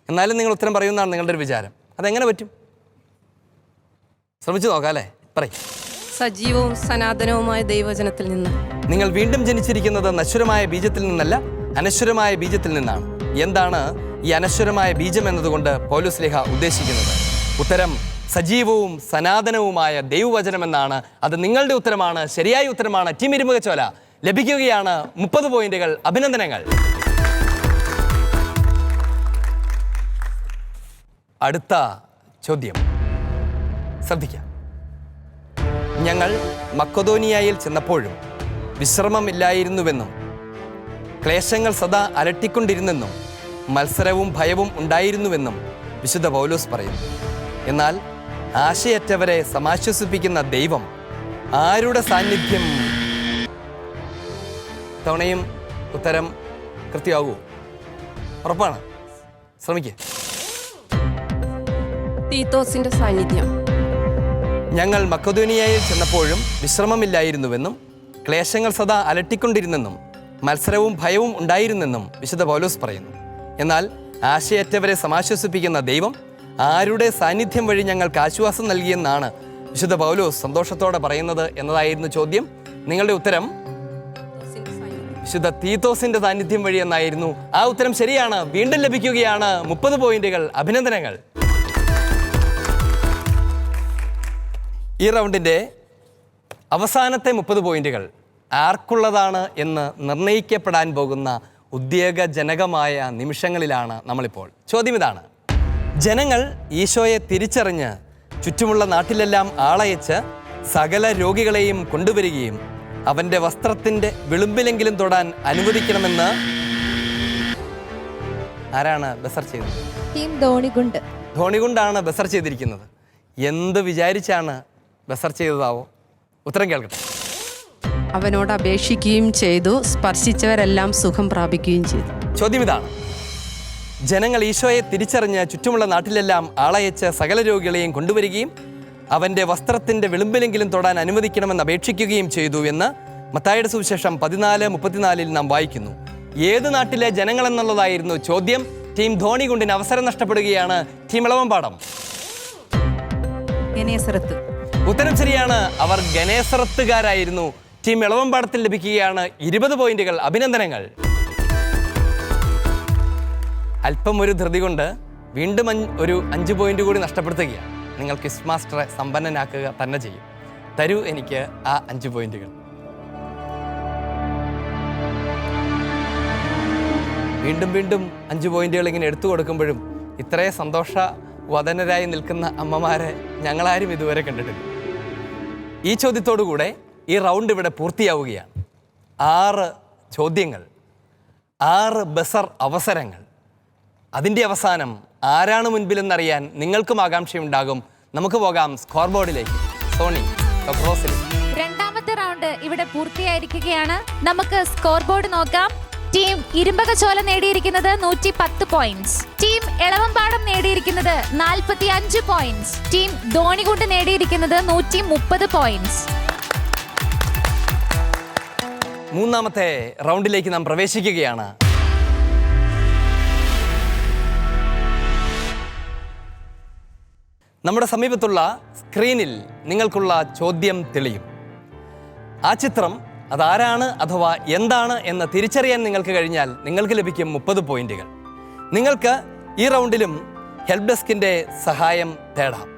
എന്നാലും നിങ്ങൾ ഉത്തരം പറയുന്നതാണ് നിങ്ങളുടെ ഒരു വിചാരം. അതെങ്ങനെ പറ്റും? ശ്രമിച്ചു നോക്കാം അല്ലേ? പറയും. സജീവവും സനാതനവുമായ ദൈവവചനത്തിൽ നിന്ന്. നിങ്ങൾ വീണ്ടും ജനിച്ചിരിക്കുന്നത് നശ്വരമായ ബീജത്തിൽ നിന്നല്ല, അനശ്വരമായ ബീജത്തിൽ നിന്നാണ്. എന്താണ് ഈ അനശ്വരമായ ബീജം എന്നതുകൊണ്ട് പൗലോസ്ലീഹ ഉദ്ദേശിക്കുന്നത്? ഉത്തരം സജീവവും സനാതനവുമായ ദൈവവചനം എന്നാണ്. അത് നിങ്ങളുടെ ഉത്തരമാണ്. ശരിയായ ഉത്തരമാണ്. ടീം ഇരുമ്പകച്ചോല ലഭിക്കുകയാണ് 30 പോയിന്റുകൾ. അഭിനന്ദനങ്ങൾ. അടുത്ത ചോദ്യം ശ്രദ്ധിക്കാം. ഞങ്ങൾ മക്കദോനിയയിൽ ചെന്നപ്പോഴും വിശ്രമമില്ലായിരുന്നുവെന്നും ക്ലേശങ്ങൾ സദാ അലട്ടിക്കൊണ്ടിരുന്നെന്നും മത്സരവും ഭയവും ഉണ്ടായിരുന്നുവെന്നും വിശുദ്ധ പൗലോസ് പറയുന്നു. എന്നാൽ ആശയറ്റവരെ സമാശ്വസിപ്പിക്കുന്ന ദൈവം ആരുടെ സാന്നിധ്യം? തവണയും ഉത്തരം കൃത്യമാകുമോ? ഉറപ്പാണ്? ശ്രമിക്കുക. തീത്തോസിന്റെ സാന്നിധ്യം. ഞങ്ങൾ മക്കദോനിയയിൽ ചെന്നപ്പോഴും വിശ്രമമില്ലായിരുന്നുവെന്നും ക്ലേശങ്ങൾ സദാ അലട്ടിക്കൊണ്ടിരുന്നെന്നും മത്സരവും ഭയവും ഉണ്ടായിരുന്നെന്നും വിശുദ്ധ പൗലോസ് പറയുന്നു. എന്നാൽ ആശയറ്റവരെ സമാശ്വസിപ്പിക്കുന്ന ദൈവം ആരുടെ സാന്നിധ്യം വഴി ഞങ്ങൾക്ക് ആശ്വാസം നൽകിയെന്നാണ് വിശുദ്ധ പൗലോസ് സന്തോഷത്തോടെ പറയുന്നത് എന്നതായിരുന്നു ചോദ്യം. നിങ്ങളുടെ ഉത്തരം വിശുദ്ധ തീത്തോസിന്റെ സാന്നിധ്യം വഴി എന്നായിരുന്നു. ആ ഉത്തരം ശരിയാണ്. വീണ്ടും ലഭിക്കുകയാണ് 30 പോയിന്റുകൾ. അഭിനന്ദനങ്ങൾ. ഈ റൗണ്ടിൻ്റെ അവസാനത്തെ 30 പോയിന്റുകൾ ആർക്കുള്ളതാണ് എന്ന് നിർണയിക്കപ്പെടാൻ പോകുന്ന ഉദ്വേഗജനകമായ നിമിഷങ്ങളിലാണ് നമ്മളിപ്പോൾ. ചോദ്യം ഇതാണ്. ജനങ്ങൾ ഈശോയെ തിരിച്ചറിഞ്ഞ് ചുറ്റുമുള്ള നാട്ടിലെല്ലാം ആളയച്ച് സകല രോഗികളെയും കൊണ്ടുവരികയും അവൻ്റെ വസ്ത്രത്തിൻ്റെ വിളുമ്പിലെങ്കിലും തൊടാൻ അനുവദിക്കണമെന്ന് ആരാണ് ബസർ ചെയ്തത്? ടീം ധോണികുണ്ട്. ധോണികുണ്ടാണ് ബസർ ചെയ്തിരിക്കുന്നത്. എന്ത് വിചാരിച്ചാണ് ബസർ ചെയ്തതാവോ? ഉത്തരം കേൾക്കട്ടെ. അവനോട് അപേക്ഷിക്കുകയും ചെയ്തു, സ്പർശിച്ചവരെല്ലാം സുഖം പ്രാപിക്കുകയും ചെയ്തു. ചോദ്യം ഇതാണ്: ജനങ്ങൾ ഈശോയെ തിരിച്ചറിഞ്ഞ് ചുറ്റുമുള്ള നാട്ടിലെല്ലാം ആളയച്ച് സകല രോഗികളെയും കൊണ്ടുവരികയും അവൻ്റെ വസ്ത്രത്തിൻ്റെ വിളുമ്പിലെങ്കിലും തൊടാൻ അനുവദിക്കണമെന്ന് അപേക്ഷിക്കുകയും ചെയ്തു എന്ന് മത്തായിയുടെ സുവിശേഷം 14:34 നാം വായിക്കുന്നു. ഏത് നാട്ടിലെ ജനങ്ങൾ എന്നുള്ളതായിരുന്നു ചോദ്യം. ടീം ധോണികുണ്ടിന് അവസരം നഷ്ടപ്പെടുകയാണ്. ടീം ഇളവമ്പാടം. ഗനേസറത്ത്. ഉത്തരം ശരിയാണ്. അവർ ഗനേസറത്തുകാരായിരുന്നു. ടീം ഇളവമ്പാടത്തിൽ ലഭിക്കുകയാണ് 20 പോയിന്റുകൾ. അഭിനന്ദനങ്ങൾ. അല്പം ഒരു ധൃതി കൊണ്ട് വീണ്ടും ഒരു 5 പോയിന്റ് കൂടി നഷ്ടപ്പെടുത്തുകയാണ്. നിങ്ങൾ ക്വിസ് മാസ്റ്ററെ സമ്പന്നനാക്കുക തന്നെ ചെയ്യും. തരൂ എനിക്ക് ആ 5 പോയിന്റുകൾ. വീണ്ടും വീണ്ടും 5 പോയിന്റുകൾ ഇങ്ങനെ എടുത്തു കൊടുക്കുമ്പോഴും ഇത്രയും സന്തോഷവദനരായി നിൽക്കുന്ന അമ്മമാരെ ഞങ്ങളാരും ഇതുവരെ കണ്ടിട്ടില്ല. ഈ ചോദ്യത്തോടുകൂടെ ഈ റൗണ്ട് ഇവിടെ പൂർത്തിയാവുകയാണ്. 6 ചോദ്യങ്ങൾ, 6 ബസർ അവസരങ്ങൾ. അതിൻ്റെ അവസാനം ആരാണ് മുൻപിലെന്നറിയാൻ നിങ്ങൾക്കും ആകാംക്ഷയുണ്ടാകും. നമുക്ക് പോകാം സ്കോർ ബോർഡിലേക്ക്. സോണി, രണ്ടാമത്തെ റൗണ്ട് ഇവിടെ പൂർത്തിയായിരിക്കുകയാണ്. നമുക്ക് സ്കോർ ബോർഡ് നോക്കാം. ടീം ഇരുമ്പകച്ചോല നേടിയിരിക്കുന്നത് 110 പോയിന്റ്സ്. ടീം ഇളവമ്പാടം നേടിയിരിക്കുന്നത് 45 പോയിന്റ്സ്. ടീം ധോണികുണ്ട് നേടിയിരിക്കുന്നത് 130 പോയിന്റ്സ്. മൂന്നാമത്തെ റൗണ്ടിലേക്ക് നാം പ്രവേശിക്കുകയാണ്. നമ്മുടെ സമീപത്തുള്ള സ്ക്രീനിൽ നിങ്ങൾക്കുള്ള ചോദ്യം തെളിയും. ആ ചിത്രം അതാരാണ് അഥവാ എന്താണ് എന്ന് തിരിച്ചറിയാൻ നിങ്ങൾക്ക് കഴിഞ്ഞാൽ നിങ്ങൾക്ക് ലഭിക്കും 30 പോയിന്റുകൾ. നിങ്ങൾക്ക് ഈ റൗണ്ടിലും ഹെൽപ്പ് ഡെസ്കിൻ്റെ സഹായം തേടാം.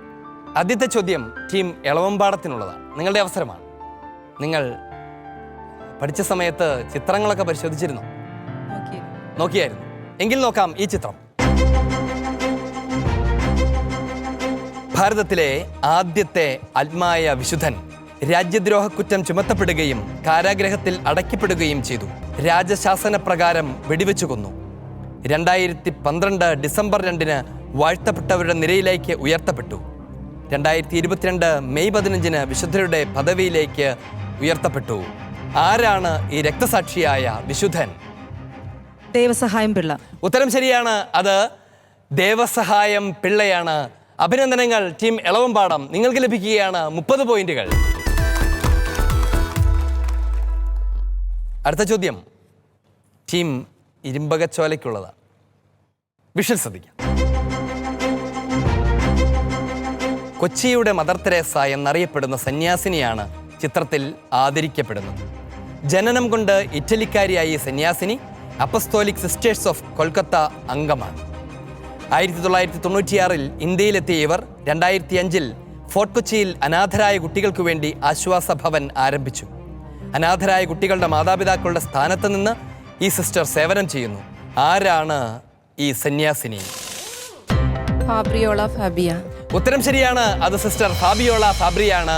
ആദ്യത്തെ ചോദ്യം ടീം ഇളവമ്പാടത്തിനുള്ളതാണ്. നിങ്ങളുടെ അവസരമാണ്. നിങ്ങൾ പഠിച്ച സമയത്ത് ചിത്രങ്ങളൊക്കെ പരിശോധിച്ചിരുന്നു? നോക്കിയായിരുന്നു. എങ്കിൽ നോക്കാം ഈ ചിത്രം. ഭാരതത്തിലെ ആദ്യത്തെ ആത്മായ വിശുദ്ധൻ രാജ്യദ്രോഹ കുറ്റം ചുമത്തപ്പെടുകയും കാരാഗ്രഹത്തിൽ അടയ്ക്കപ്പെടുകയും ചെയ്തു. രാജശാസന പ്രകാരം വെടിവെച്ചു കൊന്നു. 2012 ഡിസംബർ 2 വാഴ്ത്തപ്പെട്ടവരുടെ നിരയിലേക്ക് ഉയർത്തപ്പെട്ടു. 2022 മെയ് 15 വിശുദ്ധരുടെ പദവിയിലേക്ക് ഉയർത്തപ്പെട്ടു. ആരാണ് ഈ രക്തസാക്ഷിയായ വിശുദ്ധൻ? ദേവസഹായം പിള്ള. ഉത്തരം ശരിയാണ്. അത് ദേവസഹായം പിള്ളയാണ്. അഭിനന്ദനങ്ങൾ ടീം ഇളവമ്പാടം. നിങ്ങൾക്ക് ലഭിക്കുകയാണ് 30 പോയിന്റുകൾ. അടുത്ത ചോദ്യം ടീം ഇരുമ്പകച്ചോലയ്ക്കുള്ളതാണ്. വിഷ്വൽ ശ്രദ്ധിക്കാം. കൊച്ചിയുടെ മദർ തെരേസ എന്നറിയപ്പെടുന്ന സന്യാസിനിയാണ് ചിത്രത്തിൽ ആദരിക്കപ്പെടുന്നത്. ജനനം കൊണ്ട് ഇറ്റലിക്കാരിയായ ഈ സന്യാസിനി അപ്പസ്തോലിക് സിസ്റ്റേഴ്സ് ഓഫ് കൊൽക്കത്ത അംഗമാണ്. 1996 ഇന്ത്യയിലെത്തിയ ഇവർ 2005 ഫോർട്ട് കൊച്ചിയിൽ അനാഥരായ കുട്ടികൾക്ക് വേണ്ടി ആശ്വാസ ഭവൻ ആരംഭിച്ചു. അനാഥരായ കുട്ടികളുടെ മാതാപിതാക്കളുടെ സ്ഥാനത്ത് നിന്ന് ഈ സിസ്റ്റർ സേവനം ചെയ്യുന്നു. ആരാണ് ഈ സന്യാസിനി? ഫാബ്രിയോള ഫാബിയ. ഉത്തരം ശരിയാണ്. അത് സിസ്റ്റർ ഫാബിയോള ഫാബ്രിയാണ്.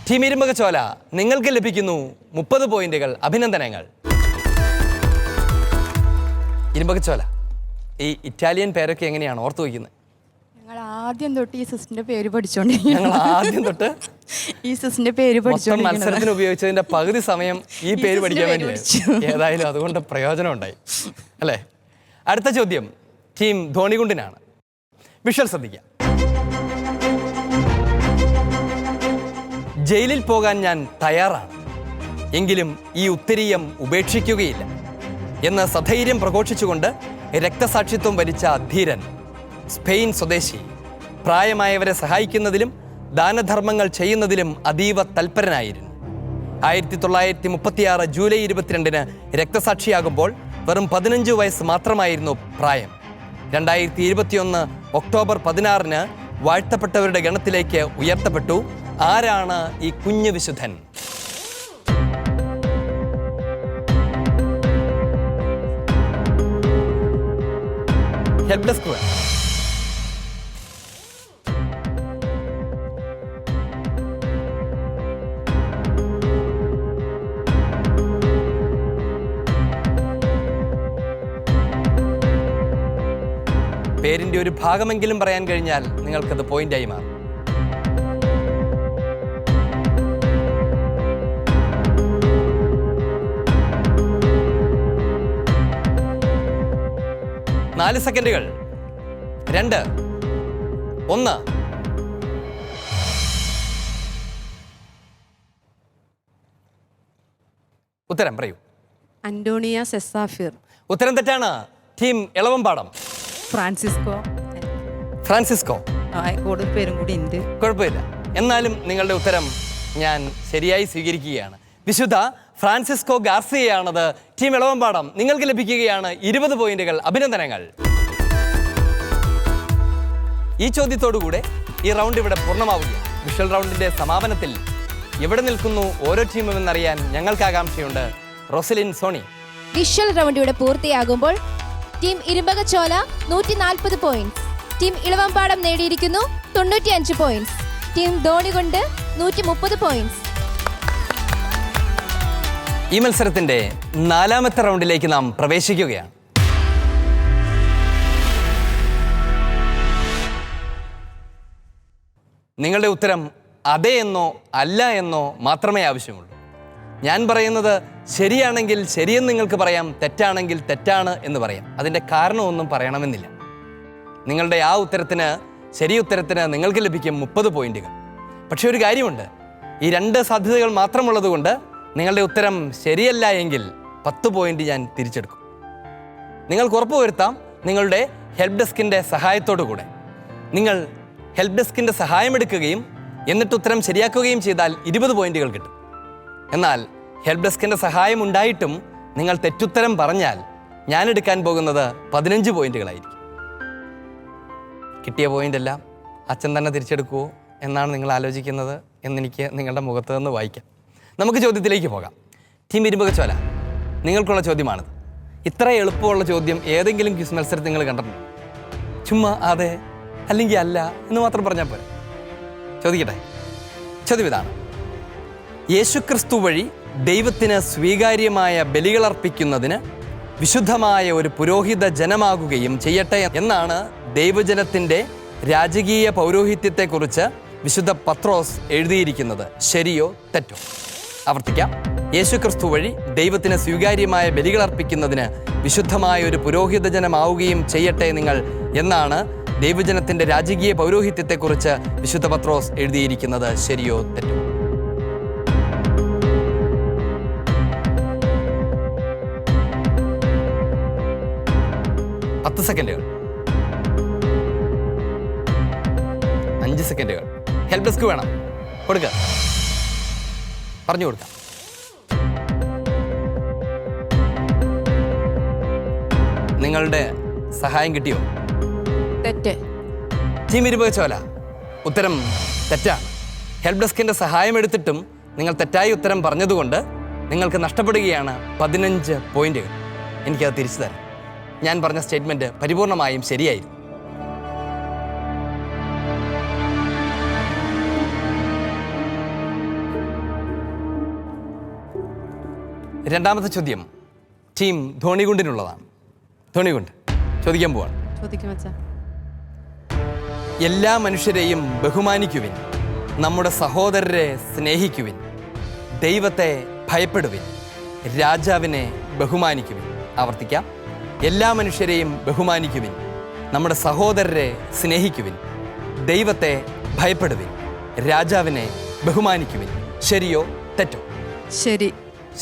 ടീം ഇരുമ്പകച്ചോല നിങ്ങൾക്ക് ലഭിക്കുന്നു 30 പോയിന്റുകൾ. അഭിനന്ദനങ്ങൾ. ഇരുമ്പകച്ചോല, ഈ ഇറ്റാലിയൻ പേരൊക്കെ എങ്ങനെയാണ് ഓർത്തു വയ്ക്കുന്നത്? ഞങ്ങൾ ആദ്യം തൊട്ട് ഈ സിസ്റ്ററിന്റെ പേര് പഠിച്ചോണ്ടിരിക്കും. ഞങ്ങൾ ആദ്യം തൊട്ട് ഈ സിസ്റ്ററിന്റെ പേര് മത്സരത്തിന് ഉപയോഗിച്ചതിന്റെ പകുതി സമയം ഈ പേര് പഠിക്കാൻ വേണ്ടി. ഏതായാലും അതുകൊണ്ട് പ്രയോജനം ഉണ്ടായി അല്ലേ? അടുത്ത ചോദ്യം ടീം ധോണികുണ്ടിനാണ്. വിഷ്വൽ ശ്രദ്ധിക്കാം. ജയിലിൽ പോകാൻ ഞാൻ തയ്യാറാണ്, എങ്കിലും ഈ ഉത്തരീയം ഉപേക്ഷിക്കുകയില്ല എന്ന് സധൈര്യം പ്രഘോഷിച്ചുകൊണ്ട് രക്തസാക്ഷിത്വം വരിച്ച ധീരൻ. സ്പെയിൻ സ്വദേശി. പ്രായമായവരെ സഹായിക്കുന്നതിലും ദാനധർമ്മങ്ങൾ ചെയ്യുന്നതിലും അതീവ തൽപരനായിരുന്നു. 1936 ജൂലൈ 22 രക്തസാക്ഷിയാകുമ്പോൾ വെറും 15 വയസ്സ് മാത്രമായിരുന്നു പ്രായം. 2021 ഒക്ടോബർ 16 വാഴ്ത്തപ്പെട്ടവരുടെ ഗണത്തിലേക്ക് ഉയർത്തപ്പെട്ടു. ആരാണ് ഈ കുഞ്ഞു വിശുദ്ധൻ? Help desk. പേരിൻ്റെ ഒരു ഭാഗമെങ്കിലും പറയാൻ കഴിഞ്ഞാൽ നിങ്ങൾക്കത് പോയിന്റായി മാറും. നാല് സെക്കൻഡുകൾ. 2, 1. ഉത്തരം പറയൂ. അന്റോണിയ സെസാഫിർ. ഉത്തരം തെറ്റാണ്. ടീം ഇളവമ്പാടം. ഫ്രാൻസിസ്കോ. കൂടുതൽ പേരും കൂടി ഉണ്ട്. കുഴപ്പമില്ല, എന്നാലും നിങ്ങളുടെ ഉത്തരം ഞാൻ ശരിയായി സ്വീകരിക്കുകയാണ്. വിശുദ്ധ ഫ്രാൻസിസ്കോ ഗാർസിയയാണത്. ടീം ഇളവമ്പാടം, നിങ്ങൾക്ക് ലഭിക്കുകയാണ് 20 പോയിന്റുകൾ. അഭിനന്ദനങ്ങൾ. ഈ ചോദ്യത്തോടുകൂടെ ഈ റൗണ്ട് ഇവിടെ പൂർണ്ണമാവുകയാണ്. വിഷ്വൽ റൗണ്ടിന്റെ സമാപനത്തിൽ എവിടെ നിൽക്കുന്നു ഓരോ ടീമും എന്നറിയാൻ ഞങ്ങൾക്ക് ആകാംക്ഷയുണ്ട്. റോസലിൻ, സോണി. വിഷ്വൽ റൗണ്ട് ഇവിടെ പൂർത്തിയാകുമ്പോൾ team Irumbakachola 140 points, team Elavampadam നേടിയിരിക്കുന്നു 95 പോയിന്റ്സ്, ടീം ധോണികുണ്ട് 130 പോയിന്റ്സ്. ഈ മത്സരത്തിന്റെ 4ാമത്തെ റൗണ്ടിലേക്ക് നാം പ്രവേശിക്കുകയാണ്. നിങ്ങളുടെ ഉത്തരം അതെ എന്നോ അല്ല എന്നോ മാത്രമേ ആവശ്യമുള്ളൂ. ഞാൻ പറയുന്നത് ശരിയാണെങ്കിൽ ശരിയെന്ന് നിങ്ങൾക്ക് പറയാം, തെറ്റാണെങ്കിൽ തെറ്റാണ് എന്ന് പറയാം. അതിൻ്റെ കാരണമൊന്നും പറയണമെന്നില്ല. നിങ്ങളുടെ ആ ഉത്തരത്തിന്, ശരി ഉത്തരത്തിന് നിങ്ങൾക്ക് ലഭിക്കും 30 പോയിന്റുകൾ. പക്ഷെ ഒരു കാര്യമുണ്ട്, ഈ 2 സാധ്യതകൾ മാത്രമുള്ളത് കൊണ്ട് നിങ്ങളുടെ ഉത്തരം ശരിയല്ല എങ്കിൽ 10 പോയിന്റ് ഞാൻ തിരിച്ചെടുക്കും. നിങ്ങൾക്ക് ഉറപ്പുവരുത്താം, നിങ്ങളുടെ ഹെൽപ്പ് ഡെസ്കിൻ്റെ സഹായത്തോടു കൂടെ. നിങ്ങൾ ഹെൽപ്പ് ഡെസ്കിൻ്റെ സഹായമെടുക്കുകയും എന്നിട്ട് ഉത്തരം ശരിയാക്കുകയും ചെയ്താൽ 20 പോയിന്റുകൾ കിട്ടും. എന്നാൽ ഹെൽപ്പ് ഡെസ്കിൻ്റെ സഹായം ഉണ്ടായിട്ടും നിങ്ങൾ തെറ്റുത്തരം പറഞ്ഞാൽ ഞാൻ എടുക്കാൻ പോകുന്നത് 15 പോയിന്റുകളായിരിക്കും. കിട്ടിയ പോയിന്റ് എല്ലാം അച്ഛൻ തന്നെ തിരിച്ചെടുക്കുമോ എന്നാണ് നിങ്ങൾ ആലോചിക്കുന്നത് എന്നെനിക്ക് നിങ്ങളുടെ മുഖത്ത് നിന്ന് വായിക്കാം. നമുക്ക് ചോദ്യത്തിലേക്ക് പോകാം. ടീം ഇരുമ്പകച്ചോല, നിങ്ങൾക്കുള്ള ചോദ്യമാണിത്. ഇത്ര എളുപ്പമുള്ള ചോദ്യം ഏതെങ്കിലും ക്വിസ് മത്സരത്തിൽ നിങ്ങൾ കണ്ടിട്ടുണ്ടോ? ചുമ്മാ അതെ അല്ലെങ്കിൽ അല്ല എന്ന് മാത്രം പറഞ്ഞാൽ പോരെ. ചോദിക്കട്ടെ. ചോദ്യം ഇതാണ്: യേശുക്രിസ്തു വഴി ദൈവത്തിന് സ്വീകാര്യമായ ബലികളർപ്പിക്കുന്നതിന് വിശുദ്ധമായ ഒരു പുരോഹിത ജനമാകുകയും ചെയ്യട്ടെ എന്നാണ് ദൈവജനത്തിൻ്റെ രാജകീയ പൗരോഹിത്യത്തെക്കുറിച്ച് വിശുദ്ധ പത്രോസ് എഴുതിയിരിക്കുന്നത്. ശരിയോ തെറ്റോ? ആവർത്തിക്കാം. യേശുക്രിസ്തു വഴി ദൈവത്തിന് സ്വീകാര്യമായ ബലികളർപ്പിക്കുന്നതിന് വിശുദ്ധമായ ഒരു പുരോഹിത ജനമാവുകയും ചെയ്യട്ടെ നിങ്ങൾ എന്നാണ് ദൈവജനത്തിൻ്റെ രാജകീയ പൗരോഹിത്യത്തെക്കുറിച്ച് വിശുദ്ധ പത്രോസ് എഴുതിയിരിക്കുന്നത്. ശരിയോ തെറ്റോ? പത്ത് സെക്കൻഡുകൾ. 5 സെക്കൻഡുകൾ. ഹെൽപ്പ് ഡെസ്ക് വേണം, കൊടുക്കുക, പറഞ്ഞു കൊടുക്കാം. നിങ്ങളുടെ സഹായം കിട്ടിയോ? തെറ്റ്. ടീം ഇരുമ്പകച്ചോല, ഉത്തരം തെറ്റാണ്. ഹെൽപ്പ് ഡെസ്കിൻ്റെ സഹായം എടുത്തിട്ടും നിങ്ങൾ തെറ്റായ ഉത്തരം പറഞ്ഞതുകൊണ്ട് നിങ്ങൾക്ക് നഷ്ടപ്പെടുകയാണ് 15 പോയിന്റുകൾ. എനിക്കത് തിരിച്ചു തരാം. ഞാൻ പറഞ്ഞ സ്റ്റേറ്റ്മെൻറ്റ് പരിപൂർണമായും ശരിയായിരുന്നു. രണ്ടാമത്തെ ചോദ്യം ടീം ധോണികുണ്ടിനുള്ളതാണ്. ധോണികുണ്ട് ചോദിക്കാൻ പോവാണ്. ചോദിക്കും അച്ഛാ. എല്ലാ മനുഷ്യരെയും ബഹുമാനിക്കുവിൻ, നമ്മുടെ സഹോദരരെ സ്നേഹിക്കുവിൻ, ദൈവത്തെ ഭയപ്പെടുവിൻ, രാജാവിനെ ബഹുമാനിക്കുവിൻ. ആവർത്തിക്കാം. എല്ലാ മനുഷ്യരെയും ബഹുമാനിക്കുവിൻ, നമ്മുടെ സഹോദരരെ സ്നേഹിക്കുവിൻ, ദൈവത്തെ ഭയപ്പെടുവിൻ, രാജാവിനെ ബഹുമാനിക്കുവിൻ. ശരിയോ തെറ്റോ? ശരി.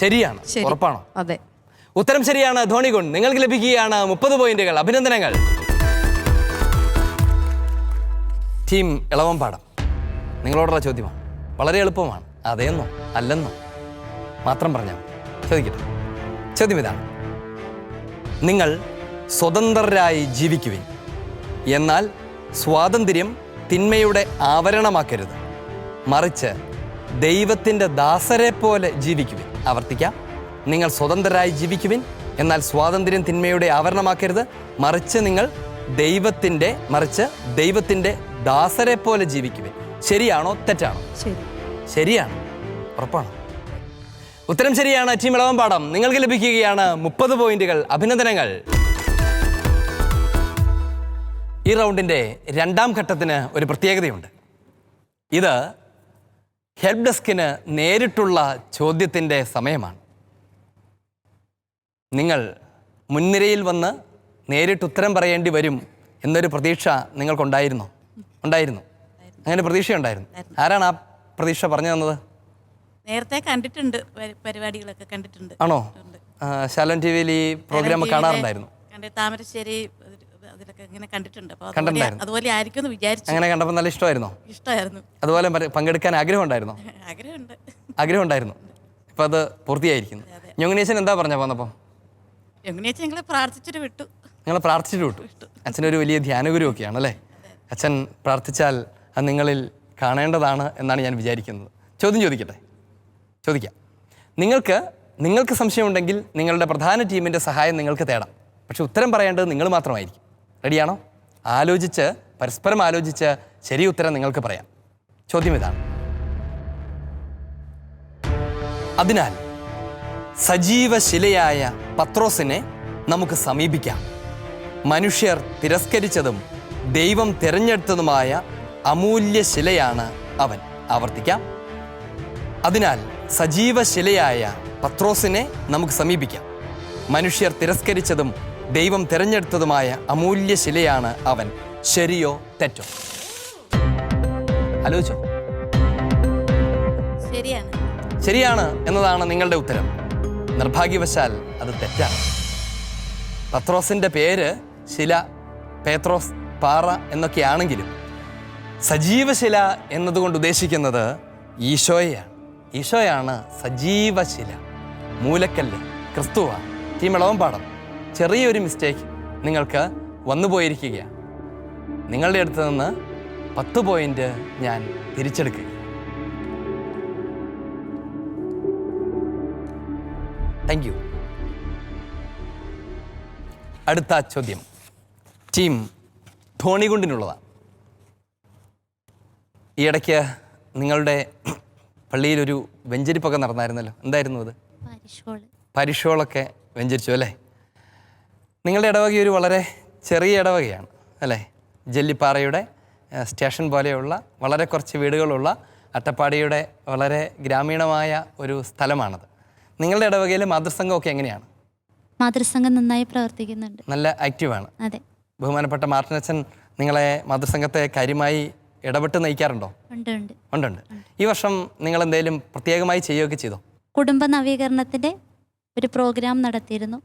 ശരിയാണ്. ശരി. ഉറപ്പാണോ? അതെ. ഉത്തരം ശരിയാണ്. ധോണികുണ്ട്, നിങ്ങൾക്ക് ലഭിക്കുകയാണ് 30 പോയിന്റുകൾ. അഭിനന്ദനങ്ങൾ. ടീം ഇളവമ്പാടം, നിങ്ങളോടുള്ള ചോദ്യമാണ്. വളരെ എളുപ്പമാണ്. അതേന്നോ അല്ലെന്നോ മാത്രം പറഞ്ഞാൽ ചോദിക്കട്ടെ. ചോദ്യം ഇതാണ്: നിങ്ങൾ സ്വതന്ത്രരായി ജീവിക്കുവിൻ, എന്നാൽ സ്വാതന്ത്ര്യം തിന്മയുടെ ആവരണമാക്കരുത്, മറിച്ച് ദൈവത്തിൻ്റെ ദാസരെ പോലെ ജീവിക്കുവിൻ. ആവർത്തിക്കാം. നിങ്ങൾ സ്വതന്ത്രരായി ജീവിക്കുവിൻ, എന്നാൽ സ്വാതന്ത്ര്യം തിന്മയുടെ ആവരണമാക്കരുത്, മറിച്ച് ദൈവത്തിൻ്റെ ദാസരെ പോലെ ജീവിക്കുവിൻ. ശരിയാണോ തെറ്റാണോ? ശരി. ശരിയാണ്. ഉറപ്പാണോ? ഉത്തരം ശരിയാണ്. ടീം ഇളവമ്പാടം, നിങ്ങൾക്ക് ലഭിക്കുകയാണ് 30 പോയിന്റുകൾ. അഭിനന്ദനങ്ങൾ. ഈ റൗണ്ടിൻ്റെ രണ്ടാം ഘട്ടത്തിന് ഒരു പ്രത്യേകതയുണ്ട്. ഇത് ഹെൽപ്പ് ഡെസ്കിന് നേരിട്ടുള്ള ചോദ്യത്തിൻ്റെ സമയമാണ്. നിങ്ങൾ മുൻനിരയിൽ വന്ന് നേരിട്ട് ഉത്തരം പറയേണ്ടി വരും എന്നൊരു പ്രതീക്ഷ നിങ്ങൾക്കുണ്ടായിരുന്നോ? ഉണ്ടായിരുന്നു. അങ്ങനെ പ്രതീക്ഷയുണ്ടായിരുന്നു. ആരാണ് ആ പ്രതീക്ഷ പറഞ്ഞു തന്നത്? നേരത്തെ കണ്ടിട്ടുണ്ട്, പരിപാടികളൊക്കെ കണ്ടിട്ടുണ്ട്. ആണോ? ശാലോം ടി വിയിൽ ഈ പ്രോഗ്രാം കാണാറുണ്ടായിരുന്നു. താമരശ്ശേരി അതിലൊക്കെ ഇങ്ങനെ കണ്ടിട്ടുണ്ട്. കണ്ടിട്ടുണ്ടായിരുന്നു. അതുപോലെ ആയിരിക്കും എന്ന് വിചാരിച്ചു. അങ്ങനെ കണ്ടപ്പോൾ നല്ല ഇഷ്ടമായിരുന്നോ? ഇഷ്ടമായിരുന്നു. അതുപോലെ പങ്കെടുക്കാൻ ആഗ്രഹം ഉണ്ടായിരുന്നോ? ആഗ്രഹം ഉണ്ടായിരുന്നു. ഇപ്പം അത് പൂർത്തിയായിരിക്കുന്നു. ഞൊങ്ങനേശൻ എന്താ പറഞ്ഞ പോന്നപ്പോൾ? ഞങ്ങളെ പ്രാർത്ഥിച്ചിട്ട് വിട്ടു. നിങ്ങൾ പ്രാർത്ഥിച്ചിട്ട് വിട്ടു. അച്ഛനൊരു വലിയ ധ്യാനഗുരു ഒക്കെയാണ് അല്ലേ? അച്ഛൻ പ്രാർത്ഥിച്ചാൽ അത് നിങ്ങളിൽ കാണേണ്ടതാണ് എന്നാണ് ഞാൻ വിചാരിക്കുന്നത്. ചോദ്യം ചോദിക്കാം. നിങ്ങൾക്ക് സംശയമുണ്ടെങ്കിൽ നിങ്ങളുടെ പ്രധാന ടീമിൻ്റെ സഹായം നിങ്ങൾക്ക് തേടാം. പക്ഷെ ഉത്തരം പറയേണ്ടത് നിങ്ങൾ മാത്രമായിരിക്കും. റെഡിയാണോ? പരസ്പരം ആലോചിച്ച് ശരി ഉത്തരം നിങ്ങൾക്ക് പറയാം. ചോദ്യം ഇതാണ്: അതിനാൽ സജീവ ശിലയായ പത്രോസിനെ നമുക്ക് സമീപിക്കാം. മനുഷ്യർ തിരസ്കരിച്ചതും ദൈവം തിരഞ്ഞെടുത്തതുമായ അമൂല്യ ശിലയാണ് അവൻ. ആവർത്തിക്കാം. അതിനാൽ സജീവ ശിലയായ പത്രോസിനെ നമുക്ക് സമീപിക്കാം. മനുഷ്യർ തിരസ്കരിച്ചതും ദൈവം തിരഞ്ഞെടുത്തതുമായ അമൂല്യ ശിലയാണ് അവൻ. ശരിയോ തെറ്റോ? ആലോചിച്ചോ? ശരിയാണ് എന്നതാണ് നിങ്ങളുടെ ഉത്തരം. നിർഭാഗ്യവശാൽ അത് തെറ്റാണ്. പത്രോസിൻ്റെ പേര് ശില, പേത്രോസ്, പാറ എന്നൊക്കെയാണെങ്കിലും സജീവശില എന്നതുകൊണ്ട് ഉദ്ദേശിക്കുന്നത് ഈശോയെയാണ്. ഈശോയാണ് സജീവശില, മൂലക്കല്ല്, ക്രിസ്തുവാണ്. ടീം ഇളവമ്പാടം, ചെറിയൊരു മിസ്റ്റേക്ക് നിങ്ങൾക്ക് വന്നുപോയിരിക്കുകയാണ്. നിങ്ങളുടെ അടുത്ത് നിന്ന് 10 പോയിന്റ് ഞാൻ തിരിച്ചെടുക്കുക. Thank you. അടുത്ത ചോദ്യം ടീം ധോണികുണ്ടിനുള്ളതാണ്. ഈ ഇടയ്ക്ക് നിങ്ങളുടെ പള്ളിയിലൊരു വെഞ്ചരിപ്പൊക്കെ നടന്നായിരുന്നല്ലോ. എന്തായിരുന്നു അത്? പരിഷോളൊക്കെ വെഞ്ചരിച്ചു അല്ലേ? നിങ്ങളുടെ ഇടവക ഒരു വളരെ ചെറിയ ഇടവകയാണ് അല്ലേ? ജെല്ലിപ്പാറയുടെ സ്റ്റേഷൻ പോലെയുള്ള വളരെ കുറച്ച് വീടുകളുള്ള അട്ടപ്പാടിയുടെ വളരെ ഗ്രാമീണമായ ഒരു സ്ഥലമാണത്. നിങ്ങളുടെ ഇടവകയിൽ മാതൃസംഘമൊക്കെ എങ്ങനെയാണ്? മാതൃസംഘം നന്നായി പ്രവർത്തിക്കുന്നുണ്ട്. നല്ല ആക്റ്റീവാണ്. അതെ. ബഹുമാനപ്പെട്ട മാർട്ടിനച്ചൻ നിങ്ങളെ മാതൃസംഘത്തെ കാര്യമായി ഇടപെട്ട് നയിക്കാറുണ്ടോ? ഉണ്ട്. ഈ വർഷം നിങ്ങൾ എന്തെങ്കിലും പ്രത്യേകമായി ചെയ്യുകയൊക്കെ ചെയ്തോ? കുടുംബ നവീകരണത്തിന്റെ ഒരു പ്രോഗ്രാം നടത്തിയിരുന്നു.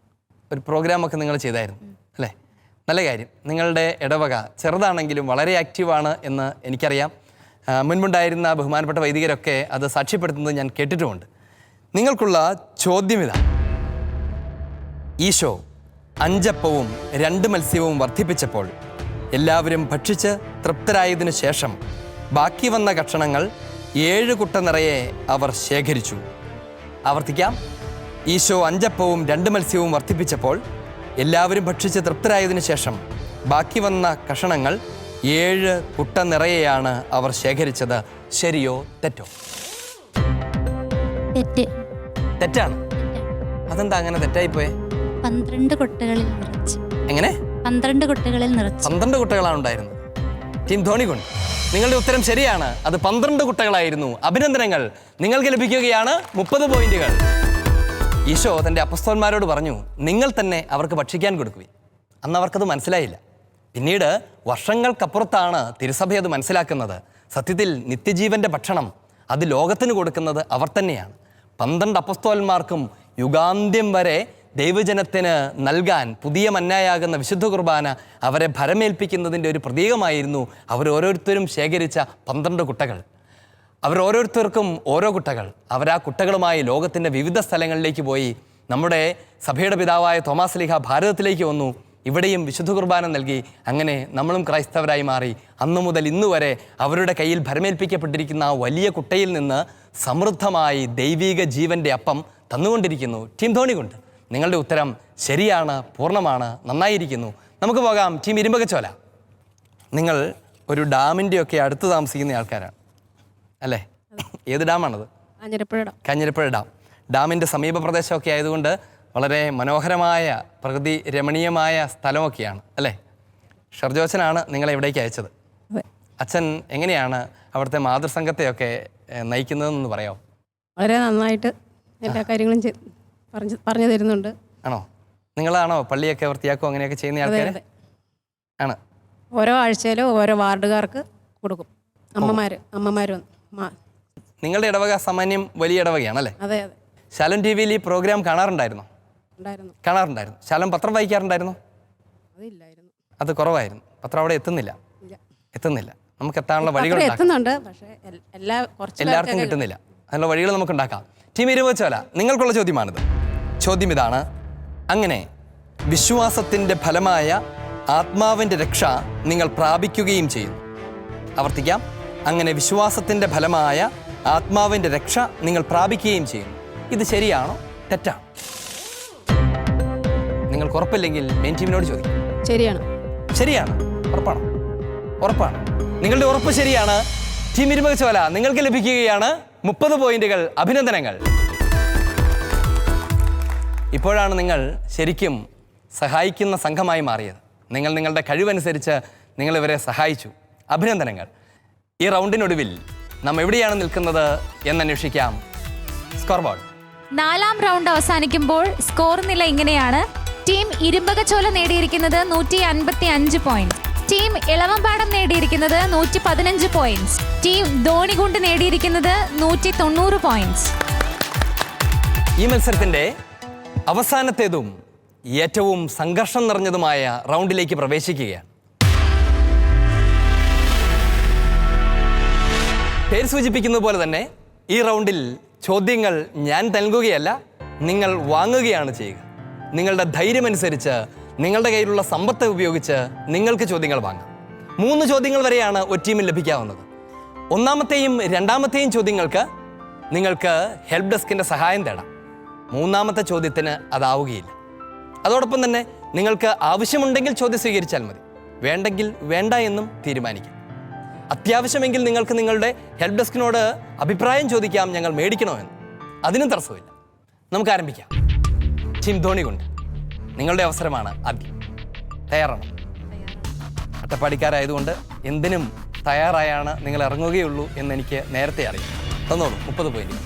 ഒരു പ്രോഗ്രാമൊക്കെ നിങ്ങൾ ചെയ്തായിരുന്നു അല്ലേ? നല്ല കാര്യം. നിങ്ങളുടെ ഇടവക ചെറുതാണെങ്കിലും വളരെ ആക്റ്റീവാണ് എന്ന് എനിക്കറിയാം. മുൻപുണ്ടായിരുന്ന ബഹുമാനപ്പെട്ട വൈദികരൊക്കെ അത് സാക്ഷ്യപ്പെടുത്തുന്നത് ഞാൻ കേട്ടിട്ടുമുണ്ട്. നിങ്ങൾക്കുള്ള ചോദ്യം ഇതാണ്: ഈശോ 5 അപ്പവും 2 മത്സ്യവും വർദ്ധിപ്പിച്ചപ്പോൾ എല്ലാവരും ഭക്ഷിച്ച് തൃപ്തരായതിനു ശേഷം ബാക്കി വന്ന കഷണങ്ങൾ 7 കുട്ട നിറയെ അവർ ശേഖരിച്ചു. ആവർത്തിക്കാം. ഈശോ 5 അപ്പവും 2 മത്സ്യവും വർദ്ധിപ്പിച്ചപ്പോൾ എല്ലാവരും ഭക്ഷിച്ച് തൃപ്തരായതിനു ശേഷം ബാക്കി വന്ന കഷണങ്ങൾ 7 കുട്ട നിറയെയാണ് അവർ ശേഖരിച്ചത്. ശരിയോ തെറ്റോ? തെറ്റാണ്. അതെന്താ അങ്ങനെ തെറ്റായിപ്പോയെ? 12 കുട്ടകളിൽ നിറച്ചു. എങ്ങനെ? 12 കുട്ടകളിൽ നിറച്ചു. 12 കുട്ടകളാണ് ഉണ്ടായിരുന്നത്. ടീം ധോണികുണ്ട്, നിങ്ങളുടെ ഉത്തരം ശരിയാണ്. അത് 12 കുട്ടകളായിരുന്നു. അഭിനന്ദനങ്ങൾ. നിങ്ങൾക്ക് ലഭിക്കുകയാണ് 30 പോയിന്റുകൾ. ഈശോ തൻ്റെ അപ്പസ്തോലന്മാരോട് പറഞ്ഞു, നിങ്ങൾ തന്നെ അവർക്ക് ഭക്ഷിക്കാൻ കൊടുക്കുവിൻ. അന്ന് അവർക്കത് മനസ്സിലായില്ല. പിന്നീട് വർഷങ്ങൾക്കപ്പുറത്താണ് തിരുസഭ അത് മനസ്സിലാക്കുന്നത്. സത്യത്തിൽ നിത്യജീവന്റെ ഭക്ഷണം അത് ലോകത്തിന് കൊടുക്കുന്നത് അവർ തന്നെയാണ്. 12 അപ്പസ്തോലന്മാർക്കും യുഗാന്ത്യം വരെ ദൈവജനത്തിന് നൽകാൻ പുതിയ മന്നായാകുന്ന വിശുദ്ധ കുർബാന അവരെ ഭരമേൽപ്പിക്കുന്നതിൻ്റെ ഒരു പ്രതീകമായിരുന്നു അവരോരോരുത്തരും ശേഖരിച്ച 12 കുട്ടകൾ. അവരോരോരുത്തർക്കും ഓരോ കുട്ടകൾ. അവരാ കുട്ടകളുമായി ലോകത്തിൻ്റെ വിവിധ സ്ഥലങ്ങളിലേക്ക് പോയി. നമ്മുടെ സഭയുടെ പിതാവായ തോമാസ് ലീഹ ഭാരതത്തിലേക്ക് വന്നു. ഇവിടെയും വിശുദ്ധ കുർബാന നൽകി. അങ്ങനെ നമ്മളും ക്രൈസ്തവരായി മാറി. അന്നു മുതൽ ഇന്നു വരെ അവരുടെ കയ്യിൽ ഭരമേൽപ്പിക്കപ്പെട്ടിരിക്കുന്ന ആ വലിയ കുട്ടയിൽ നിന്ന് സമൃദ്ധമായി ദൈവിക ജീവൻ്റെ അപ്പം തന്നുകൊണ്ടിരിക്കുന്നു. ടീം ധോണികുണ്ട്, നിങ്ങളുടെ ഉത്തരം ശരിയാണ്, പൂർണ്ണമാണ്, നന്നായിരിക്കുന്നു. നമുക്ക് പോകാം ടീം ഇരുമ്പകച്ചോല. നിങ്ങൾ ഒരു ഡാമിൻ്റെയൊക്കെ അടുത്ത് താമസിക്കുന്ന ആൾക്കാരാണ് അല്ലേ? ഏത് ഡാമാണത്? കാഞ്ഞിരപ്പുഴ ഡാം. ഡാമിൻ്റെ സമീപ പ്രദേശമൊക്കെ ആയതുകൊണ്ട് വളരെ മനോഹരമായ പ്രകൃതി രമണീയമായ സ്ഥലമൊക്കെയാണ് അല്ലേ? ഷർജോച്ചനാണ് നിങ്ങളെ ഇവിടേക്ക് അയച്ചത്. അച്ഛൻ എങ്ങനെയാണ് അവിടുത്തെ മാതൃസംഘത്തെയൊക്കെ നയിക്കുന്നതെന്ന് പറയാമോ? വളരെ നന്നായിട്ട് എല്ലാ കാര്യങ്ങളും പറഞ്ഞു തരുന്നുണ്ട്. ആണോ? നിങ്ങളാണോ പള്ളിയൊക്കെ വൃത്തിയാക്കോ അങ്ങനെയൊക്കെ ചെയ്യുന്ന ആൾക്കാർ? ആണ്. ഓരോ ആഴ്ചയിലും ഓരോ വാർഡുകാർക്ക് കൊടുക്കും. അമ്മമാരും നിങ്ങളുടെ ഇടവക സാമാന്യം വലിയ ഇടവകയാണല്ലേ? അതെ അതെ. ശാലോം ടി വിയിൽ ഈ പ്രോഗ്രാം കാണാറുണ്ടായിരുന്നോ? ഉണ്ടായിരുന്നു. ശാലോം പത്രം വായിക്കാറുണ്ടായിരുന്നു? അതില്ലായിരുന്നു. അത് കുറവായിരുന്നു. പത്രം അവിടെ എത്തുന്നില്ല. നമുക്ക് എത്താനുള്ള വഴികൾ എത്തുന്നുണ്ട്, പക്ഷേ എല്ലാവർക്കും കിട്ടുന്നില്ല. അതിനുള്ള വഴികൾ നമുക്ക് ഉണ്ടാക്കാം. ടീം ഇരുപച്ചോല, നിങ്ങൾക്കുള്ള ചോദ്യമാണിത്. ചോദ്യം ഇതാണ്: അങ്ങനെ വിശ്വാസത്തിൻ്റെ ഫലമായ ആത്മാവിൻ്റെ രക്ഷ നിങ്ങൾ പ്രാപിക്കുകയും ചെയ്യുന്നു. ആവർത്തിക്കാം. അങ്ങനെ വിശ്വാസത്തിൻ്റെ ഫലമായ ആത്മാവിൻ്റെ രക്ഷ നിങ്ങൾ പ്രാപിക്കുകയും ചെയ്യുന്നു. ഇത് ശരിയാണോ തെറ്റാണോ? നിങ്ങൾക്ക് ഉറപ്പില്ലെങ്കിൽ മെയിൻ ടീമിനോട് ചോദിക്കും. ശരിയാണ്. ഉറപ്പാണ്. നിങ്ങളുടെ ഉറപ്പ് ശരിയാണ്. ടീം ഇരുപച്ചോല, നിങ്ങൾക്ക് ലഭിക്കുകയാണ് 30 പോയിന്റുകൾ. അഭിനന്ദനങ്ങൾ. ഇപ്പോഴാണ് നിങ്ങൾ ശരിക്കും സഹായിക്കുന്ന സംഘമായി മാറിയത്. നിങ്ങൾ നിങ്ങളുടെ കഴിവനുസരിച്ച് നിങ്ങൾ ഇവരെ സഹായിച്ചു. അഭിനന്ദനങ്ങൾ. ഈ റൗണ്ടിനൊടുവിൽ നാം എവിടെയാണ് നിൽക്കുന്നത് എന്നന്വേഷിക്കാം. Score board. 4ാം റൗണ്ട് അവസാനിക്കുമ്പോൾ സ്കോർ നില ഇങ്ങനെയാണ്. ടീം ഇരുമ്പകച്ചോല നേടിയിരിക്കുന്നത് 155 പോയിന്റ്. ടീം ഇളവമ്പാടം നേടിയിരിക്കുന്നത് 115 പോയിന്റ്സ്. ടീം ധോണികുണ്ട് നേടിയിരിക്കുന്നത് 190 പോയിന്റ്സ്. ഈ മത്സരത്തിന്റെ അവസാനത്തേതും ഏറ്റവും സംഘർഷം നിറഞ്ഞതുമായ റൗണ്ടിലേക്ക് പ്രവേശിക്കുകയാണ്. പേര് സൂചിപ്പിക്കുന്നത് പോലെ തന്നെ ഈ റൗണ്ടിൽ ചോദ്യങ്ങൾ ഞാൻ നൽകുകയല്ല, നിങ്ങൾ വാങ്ങുകയാണ് ചെയ്യുക. നിങ്ങളുടെ ധൈര്യമനുസരിച്ച് നിങ്ങളുടെ കയ്യിലുള്ള സമ്പത്ത് ഉപയോഗിച്ച് നിങ്ങൾക്ക് ചോദ്യങ്ങൾ വാങ്ങാം. 3 ചോദ്യങ്ങൾ വരെയാണ് ഒരു ടീമിൽ ലഭിക്കാവുന്നത്. 1ാമത്തെയും 2ാമത്തെയും ചോദ്യങ്ങൾക്ക് നിങ്ങൾക്ക് ഹെൽപ്പ് ഡെസ്കിൻ്റെ സഹായം തേടാം. 3ാമത്തെ ചോദ്യത്തിന് അതാവുകയില്ല. അതോടൊപ്പം തന്നെ നിങ്ങൾക്ക് ആവശ്യമുണ്ടെങ്കിൽ ചോദ്യം സ്വീകരിച്ചാൽ മതി, വേണ്ടെങ്കിൽ വേണ്ട എന്നും തീരുമാനിക്കാം. അത്യാവശ്യമെങ്കിൽ നിങ്ങൾക്ക് നിങ്ങളുടെ ഹെൽപ്പ് ഡെസ്കിനോട് അഭിപ്രായം ചോദിക്കാം, ഞങ്ങൾ മേടിക്കണോ എന്ന്. അതിനും തടസ്സമില്ല. നമുക്ക് ആരംഭിക്കാം. ടീം ധോണികുണ്ട്, നിങ്ങളുടെ അവസരമാണ് ആദ്യം. തയ്യാറാണോ? അട്ടപ്പാടിക്കാരായതുകൊണ്ട് എന്തിനും തയ്യാറായാണ് നിങ്ങൾ ഇറങ്ങുകയുള്ളൂ എന്നെനിക്ക് നേരത്തെ അറിയാം. തന്നോളൂ 30 പോയിന്റ്.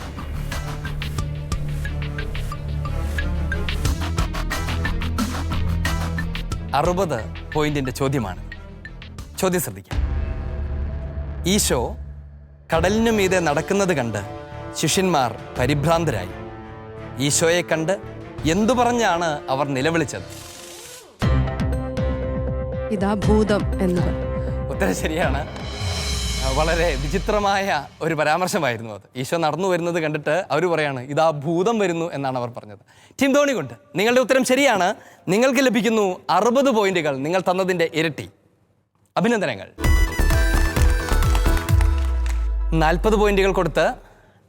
$60 പോയിന്റിന്റെ ചോദ്യമാണ്. ചോദ്യം ശ്രദ്ധിക്കാം. ഈശോ കടലിനു മീതെ നടക്കുന്നത് കണ്ട് ശിഷ്യന്മാർ പരിഭ്രാന്തരായി. ഈശോയെ കണ്ട് എന്തു പറഞ്ഞാണ് അവർ നിലവിളിച്ചത്? ഇതാ ഭൂതം എന്നത്. ഉത്തരം ശരിയാണ്. വളരെ വിചിത്രമായ ഒരു പരാമർശമായിരുന്നു അത്. ഈശോ നടന്നു വരുന്നത് കണ്ടിട്ട് അവർ പറയാണ് ഇതാ ഭൂതം വരുന്നു എന്നാണ് അവർ പറഞ്ഞത്. ടീം ധോണികുണ്ട്, നിങ്ങളുടെ ഉത്തരം ശരിയാണ്. നിങ്ങൾക്ക് ലഭിക്കുന്നു 60 പോയിന്റുകൾ, നിങ്ങൾ തന്നതിൻ്റെ ഇരട്ടി. അഭിനന്ദനങ്ങൾ. 40 പോയിന്റുകൾ കൊടുത്ത്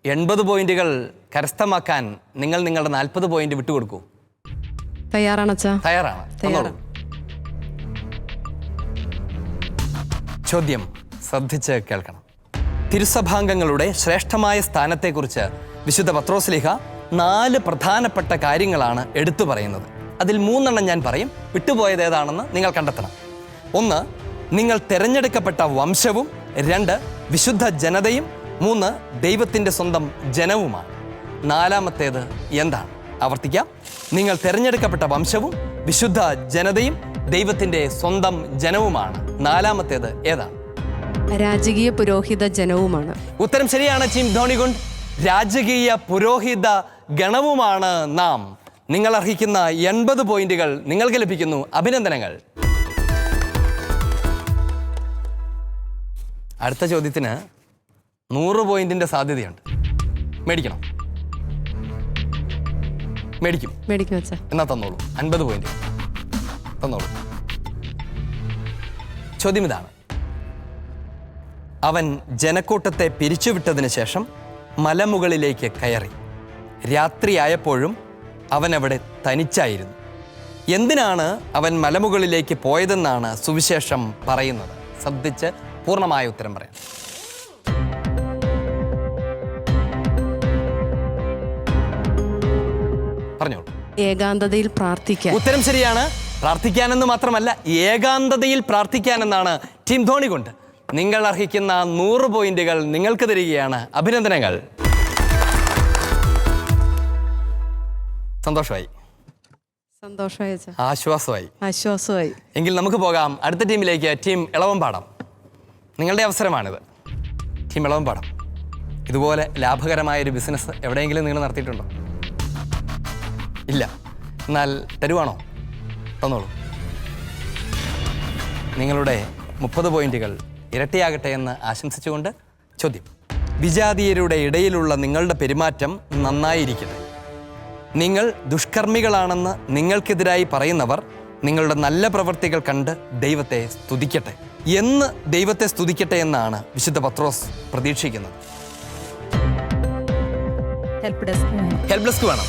80 പോയിന്റുകൾ കരസ്ഥമാക്കാൻ നിങ്ങൾ നിങ്ങളുടെ 40 പോയിന്റ് വിട്ടുകൊടുക്കൂ. തയ്യാറാണ്. ചോദ്യം ശ്രദ്ധിച്ച് കേൾക്കണം. തിരുസഭാംഗങ്ങളുടെ ശ്രേഷ്ഠമായ സ്ഥാനത്തെക്കുറിച്ച് വിശുദ്ധ പത്രോസ്ലീഹ 4 പ്രധാനപ്പെട്ട കാര്യങ്ങളാണ് എടുത്തു പറയുന്നത്. അതിൽ 3 എണ്ണം ഞാൻ പറയും, വിട്ടുപോയത് ഏതാണെന്ന് നിങ്ങൾ കണ്ടെത്തണം. 1, നിങ്ങൾ തിരഞ്ഞെടുക്കപ്പെട്ട വംശവും. 2, വിശുദ്ധ ജനതയും. 3, ദൈവത്തിൻ്റെ സ്വന്തം ജനവുമാണ്. 4ാമത്തേത് എന്താണ്? ആവർത്തിക്കാം. നിങ്ങൾ തിരഞ്ഞെടുക്കപ്പെട്ട വംശവും വിശുദ്ധ ജനതയും ദൈവത്തിൻ്റെ സ്വന്തം ജനവുമാണ്. 4ാമത്തേത് ഏതാണ്? രാജകീയ പുരോഹിത ജനവുമാണ്. ഉത്തരം ശരിയാണ്. ടീം ധോണികുണ്ട്, രാജകീയ പുരോഹിത ഗണവുമാണ് നാം. നിങ്ങൾ അർഹിക്കുന്ന 80 പോയിന്റുകൾ നിങ്ങൾക്ക് ലഭിക്കുന്നു. അഭിനന്ദനങ്ങൾ. അടുത്ത ചോദ്യത്തിന് 100 പോയിന്റിന്റെ സാധ്യതയുണ്ട്. മേടിക്കണം? മേടിക്കും എന്നാ തന്നോളൂ. 50 പോയിന്റ് തന്നോളൂ. ചോദ്യം ഇതാണ്: അവൻ ജനക്കൂട്ടത്തെ പിരിച്ചുവിട്ടതിന് ശേഷം മലമുകളിലേക്ക് കയറി. രാത്രിയായപ്പോഴും അവൻ അവിടെ തനിച്ചായിരുന്നു. എന്തിനാണ് അവൻ മലമുകളിലേക്ക് പോയതെന്നാണ് സുവിശേഷം പറയുന്നത്? ശ്രദ്ധിച്ച് പൂർണ്ണമായ ഉത്തരം പറയാം. പറഞ്ഞോളൂ. ഏകാന്തതയിൽ പ്രാർത്ഥിക്കാൻ. ഉത്തരം ശരിയാണ്. പ്രാർത്ഥിക്കാനെന്ന് മാത്രമല്ല, ഏകാന്തതയിൽ പ്രാർത്ഥിക്കാനെന്നാണ് ടീം ധോണികുണ്ട്. നിങ്ങൾ അർഹിക്കുന്ന 100 പോയിന്റുകൾ നിങ്ങൾക്ക് തരികയാണ്. അഭിനന്ദനങ്ങൾ. സന്തോഷമായി, സന്തോഷമായി, ആശ്വാസമായി. എങ്കിൽ നമുക്ക് പോകാം അടുത്ത ടീമിലേക്ക്. ടീം ഇളവമ്പാടം, നിങ്ങളുടെ അവസരമാണിത്. ടീം ഇളവമ്പാടം, ഇതുപോലെ ലാഭകരമായൊരു ബിസിനസ് എവിടെയെങ്കിലും നിങ്ങൾ നടത്തിയിട്ടുണ്ടോ? ഇല്ല. എന്നാൽ തരുവാണോ? തന്നോളൂ. നിങ്ങളുടെ 30 പോയിന്റുകൾ ഇരട്ടിയാകട്ടെ എന്ന് ആശംസിച്ചുകൊണ്ട് ചോദ്യം: വിജാതീയരുടെ ഇടയിലുള്ള നിങ്ങളുടെ പെരുമാറ്റം നന്നായിരിക്കട്ടെ. നിങ്ങൾ ദുഷ്കർമ്മികളാണെന്ന് നിങ്ങൾക്കെതിരായി പറയുന്നവർ നിങ്ങളുടെ നല്ല പ്രവൃത്തികൾ കണ്ട് ദൈവത്തെ സ്തുതിക്കട്ടെ. എന്ന് ദൈവത്തെ സ്തുതിക്കട്ടെ എന്നാണ് വിശുദ്ധ പത്രോസ് പ്രതീക്ഷിക്കുന്നത്. ഹെൽപ്പ് ഡെസ്ക് വേണം.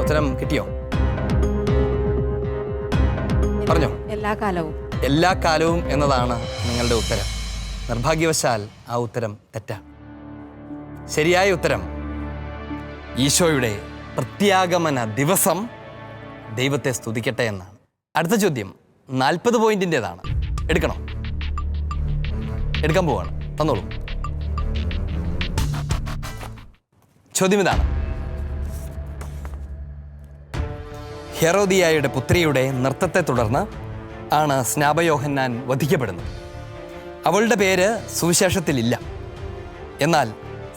ഉത്തരം കിട്ടിയോ? പറഞ്ഞോ. എല്ലാ കാലവും എന്നതാണ് നിങ്ങളുടെ ഉത്തരം. നിർഭാഗ്യവശാൽ ആ ഉത്തരം തെറ്റാണ്. ശരിയായ ഉത്തരം ഈശോയുടെ പ്രത്യാഗമന ദിവസം ദൈവത്തെ സ്തുതിക്കട്ടെ എന്നാണ്. അടുത്ത ചോദ്യം 40 പോയിന്റിൻ്റെതാണ്. എടുക്കണോ? എടുക്കാൻ പോവാണ്. തന്നോളൂ. ചോദ്യം ഇതാണ്: ഹെറോദിയായുടെ പുത്രിയുടെ നൃത്തത്തെ തുടർന്ന് ആണ് സ്നാപയോഹന്നാൻ വധിക്കപ്പെടുന്നത്. അവളുടെ പേര് സുവിശേഷത്തിലില്ല. എന്നാൽ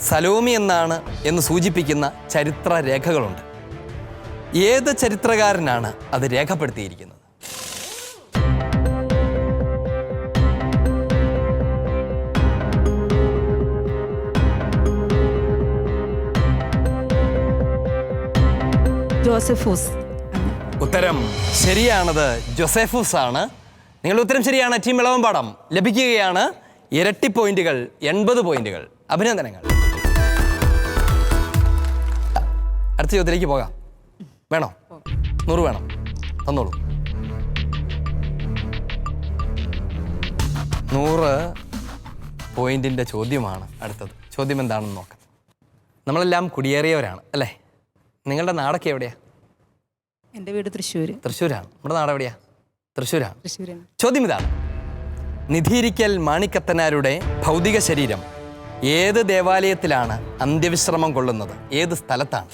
സലോമി എന്നാണ് എന്ന് സൂചിപ്പിക്കുന്ന ചരിത്ര രേഖകളുണ്ട്. ഏത് ചരിത്രകാരനാണ് അത് രേഖപ്പെടുത്തിയിരിക്കുന്നത്? ജോസഫൂസ്. ഉത്തരം ശരിയാണത്. ജോസഫൂസ് ആണ്. നിങ്ങളുടെ ഉത്തരം ശരിയാണ്. ടീം ഇളവമ്പാടം ലഭിക്കുകയാണ് ഇരട്ടി പോയിന്റുകൾ, 80 പോയിന്റുകൾ. അഭിനന്ദനങ്ങൾ. അടുത്ത ചോദ്യത്തിലേക്ക് പോകാം. വേണോ? 100 വേണം. തന്നോളൂ. 100 പോയിന്റിൻ്റെ ചോദ്യമാണ് അടുത്തത്. ചോദ്യം എന്താണെന്ന് നോക്കാം. നമ്മളെല്ലാം കുടിയേറിയവരാണ് അല്ലേ? നിങ്ങളുടെ നാടൊക്കെ എവിടെയാ? എൻ്റെ വീട് തൃശ്ശൂർ. തൃശ്ശൂരാണ്. നമ്മുടെ നാട് എവിടെയാ? തൃശ്ശൂരാണ്. ചോദ്യം ഇതാണ്: നിധിയിരിക്കൽ മാണിക്കത്തനാരുടെ ഭൗതിക ശരീരം ഏത് ദേവാലയത്തിലാണ് അന്ത്യവിശ്രമം കൊള്ളുന്നത്? ഏത് സ്ഥലത്താണ്?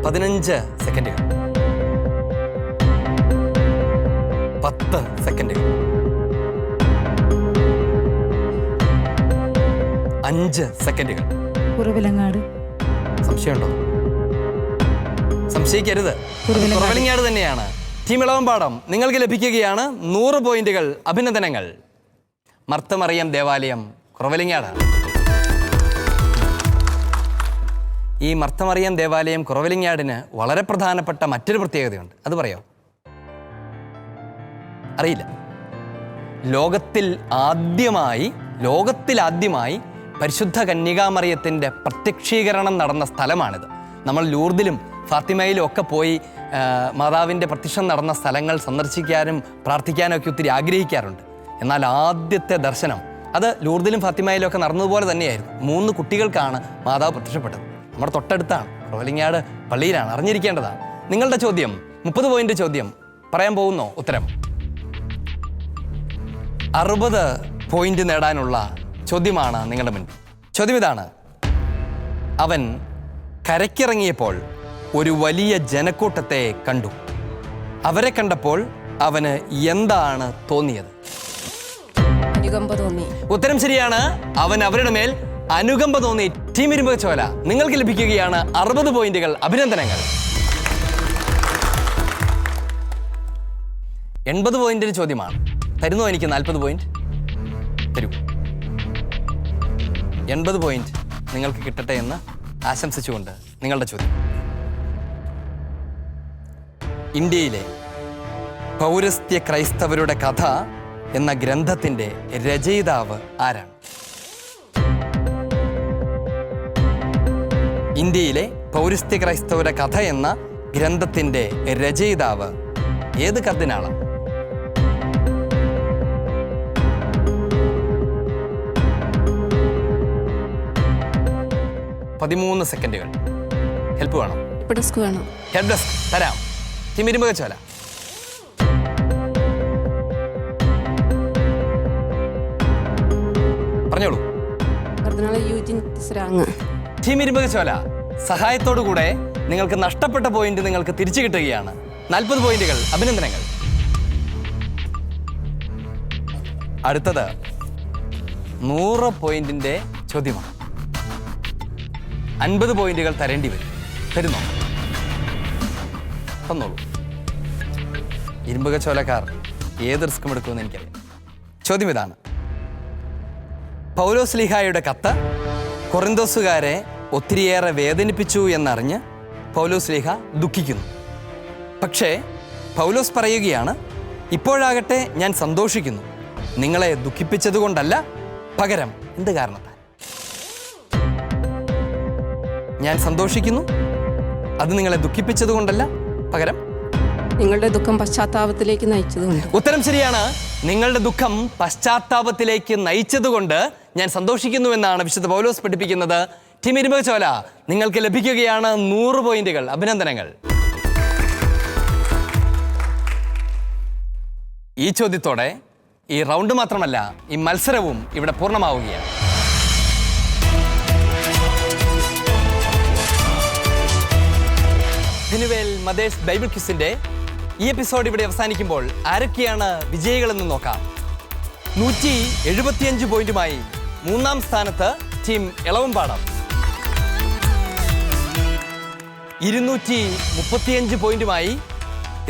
പതിനഞ്ച് സെക്കൻഡുകൾ. 10 സെക്കൻഡുകൾ. 5 സെക്കൻഡുകൾ. കുറവിലങ്ങാട്. സംശയമുണ്ടോ? സംശയിക്കരുത്. കുറവിലങ്ങാട് തന്നെയാണ്. ടീം ഇളവമ്പാടം നിങ്ങൾക്ക് ലഭിക്കുകയാണ് 100 പോയിന്റുകൾ. അഭിനന്ദനങ്ങൾ. മർത്തമറിയം ദേവാലയം കുറവിലങ്ങാടാണ്. ഈ മർത്തമറിയം ദേവാലയം കുറവിലങ്ങാടിന് വളരെ പ്രധാനപ്പെട്ട മറ്റൊരു പ്രത്യേകതയുണ്ട്. അത് പറയോ? അറിയില്ല. ലോകത്തിൽ ആദ്യമായി പരിശുദ്ധ കന്യകാമറിയത്തിൻ്റെ പ്രത്യക്ഷീകരണം നടന്ന സ്ഥലമാണിത്. നമ്മൾ ലൂർദിലും ഫാത്തിമയിലും ഒക്കെ പോയി മാതാവിൻ്റെ പ്രത്യക്ഷം നടന്ന സ്ഥലങ്ങൾ സന്ദർശിക്കാനും പ്രാർത്ഥിക്കാനും ഒക്കെ ഒത്തിരി ആഗ്രഹിക്കാറുണ്ട്. എന്നാൽ ആദ്യത്തെ ദർശനം അത് ലൂർദിലും ഫാത്തിമയിലും ഒക്കെ നടന്നതുപോലെ തന്നെയായിരുന്നു. 3 കുട്ടികൾക്കാണ് മാതാവ് പ്രത്യക്ഷപ്പെട്ടത്. നമ്മുടെ തൊട്ടടുത്താണ്, കുറവിലങ്ങാട് പള്ളിയിലാണ്. അറിഞ്ഞിരിക്കേണ്ടതാണ്. നിങ്ങളുടെ ചോദ്യം 30 പോയിന്റ് ചോദ്യം. പറയാൻ പോകുന്നോ ഉത്തരം? 60 പോയിന്റ് നേടാനുള്ള ചോദ്യമാണ് നിങ്ങളുടെ മുൻപിൽ. ചോദ്യം ഇതാണ്: അവൻ കരയ്ക്കിറങ്ങിയപ്പോൾ ഒരു വലിയ ജനക്കൂട്ടത്തെ കണ്ടു. അവരെ കണ്ടപ്പോൾ അവന് എന്താണ് തോന്നിയത്? അനുകമ്പ തോന്നി. ഉത്തരം ശരിയാണ്. അവൻ അവരുടെ മേൽ അനുകമ്പ തോന്നി. ടീം ഇരുമ്പകച്ചോല നിങ്ങൾക്ക് ലഭിക്കുകയാണ് 60 പോയിന്റുകൾ. അഭിനന്ദനങ്ങൾ. 80 പോയിന്റിന് ചോദ്യമാണ്. തരുന്നോ എനിക്ക് 40 പോയിന്റ്? തരൂ. 80 പോയിന്റ് നിങ്ങൾക്ക് കിട്ടട്ടെ എന്ന് ആശംസിച്ചുകൊണ്ട് നിങ്ങളുടെ ചോദ്യം: ഇന്ത്യയിലെ പൗരസ്ത്യ ക്രൈസ്തവരുടെ കഥ എന്ന ഗ്രന്ഥത്തിൻ്റെ രചയിതാവ് ആരാണ്? ഇന്ത്യയിലെ പൗരസ്ത്യ ക്രൈസ്തവരുടെ കഥ എന്ന ഗ്രന്ഥത്തിൻ്റെ രചയിതാവ് ഏത് കർദിനാളാണ്? പതിമൂന്ന് സെക്കൻഡുകൾ. ഹെൽപ്പ് വേണം? വേണം. ഹെൽപ്പ് ഡെസ്ക് തരാം. ടീം ഇരുമ്പകച്ചോല. പറഞ്ഞോളൂ. ടീം ഇരുമ്പകച്ചോല, സഹായത്തോടുകൂടെ നിങ്ങൾക്ക് നഷ്ടപ്പെട്ട പോയിന്റ് നിങ്ങൾക്ക് തിരിച്ചു കിട്ടുകയാണ്. 40 പോയിന്റുകൾ. അഭിനന്ദനങ്ങൾ. അടുത്തത് 100 പോയിന്റിന്റെ ചോദ്യമാണ്. 50 പോയിന്റുകൾ തരേണ്ടി വരും. തരുന്നോ? തന്നോളൂ. ഇരുമ്പകച്ചോലക്കാർ ഏത് റിസ്ക്കും എടുക്കുമെന്ന് എനിക്കറിയാം. ചോദ്യം ഇതാണ്. പൗലോസ്ലീഹായുടെ കത്ത് കൊറിന്തോസുകാരെ ഒത്തിരിയേറെ വേദനിപ്പിച്ചു എന്നറിഞ്ഞ് പൗലോസ്ലീഹ ദുഃഖിക്കുന്നു. പക്ഷേ പൗലോസ് പറയുകയാണ്, ഇപ്പോഴാകട്ടെ ഞാൻ സന്തോഷിക്കുന്നു, നിങ്ങളെ ദുഃഖിപ്പിച്ചതുകൊണ്ടല്ല, പകരം എന്ത് കാരണത്താൽ? ഞാൻ സന്തോഷിക്കുന്നു, അത് നിങ്ങളെ ദുഃഖിപ്പിച്ചതുകൊണ്ടല്ല, പകരം നിങ്ങളുടെ ദുഃഖം പശ്ചാത്താപത്തിലേക്ക് നയിച്ചതുകൊണ്ട്. ഉത്തരം ശരിയാണ്. നിങ്ങളുടെ ദുഃഖം പശ്ചാത്താപത്തിലേക്ക് നയിച്ചതുകൊണ്ട് ഞാൻ സന്തോഷിക്കുന്നു എന്നാണ് വിശുദ്ധ പൗലോസ് പഠിപ്പിക്കുന്നത്. ടീം ഇരുമ്പകച്ചോല, നിങ്ങൾക്ക് ലഭിക്കുകയാണ് 100 പോയിന്റുകൾ. അഭിനന്ദനങ്ങൾ. ഈ ചോദ്യത്തോടെ ഈ റൗണ്ട് മാത്രമല്ല, ഈ മത്സരവും ഇവിടെ പൂർണ്ണമാവുകയാണ്. ഫിനുവേൽ മദേഴ്സ് ബൈബിൾ ക്വിസിന്റെ ഈ എപ്പിസോഡ് ഇവിടെ അവസാനിക്കുമ്പോൾ ആരൊക്കെയാണ് വിജയികളെന്ന് നോക്കാം. 175 പോയിന്റുമായി 3-ാം സ്ഥാനത്ത് ടീം എളവമ്പാടം. 235 പോയിന്റുമായി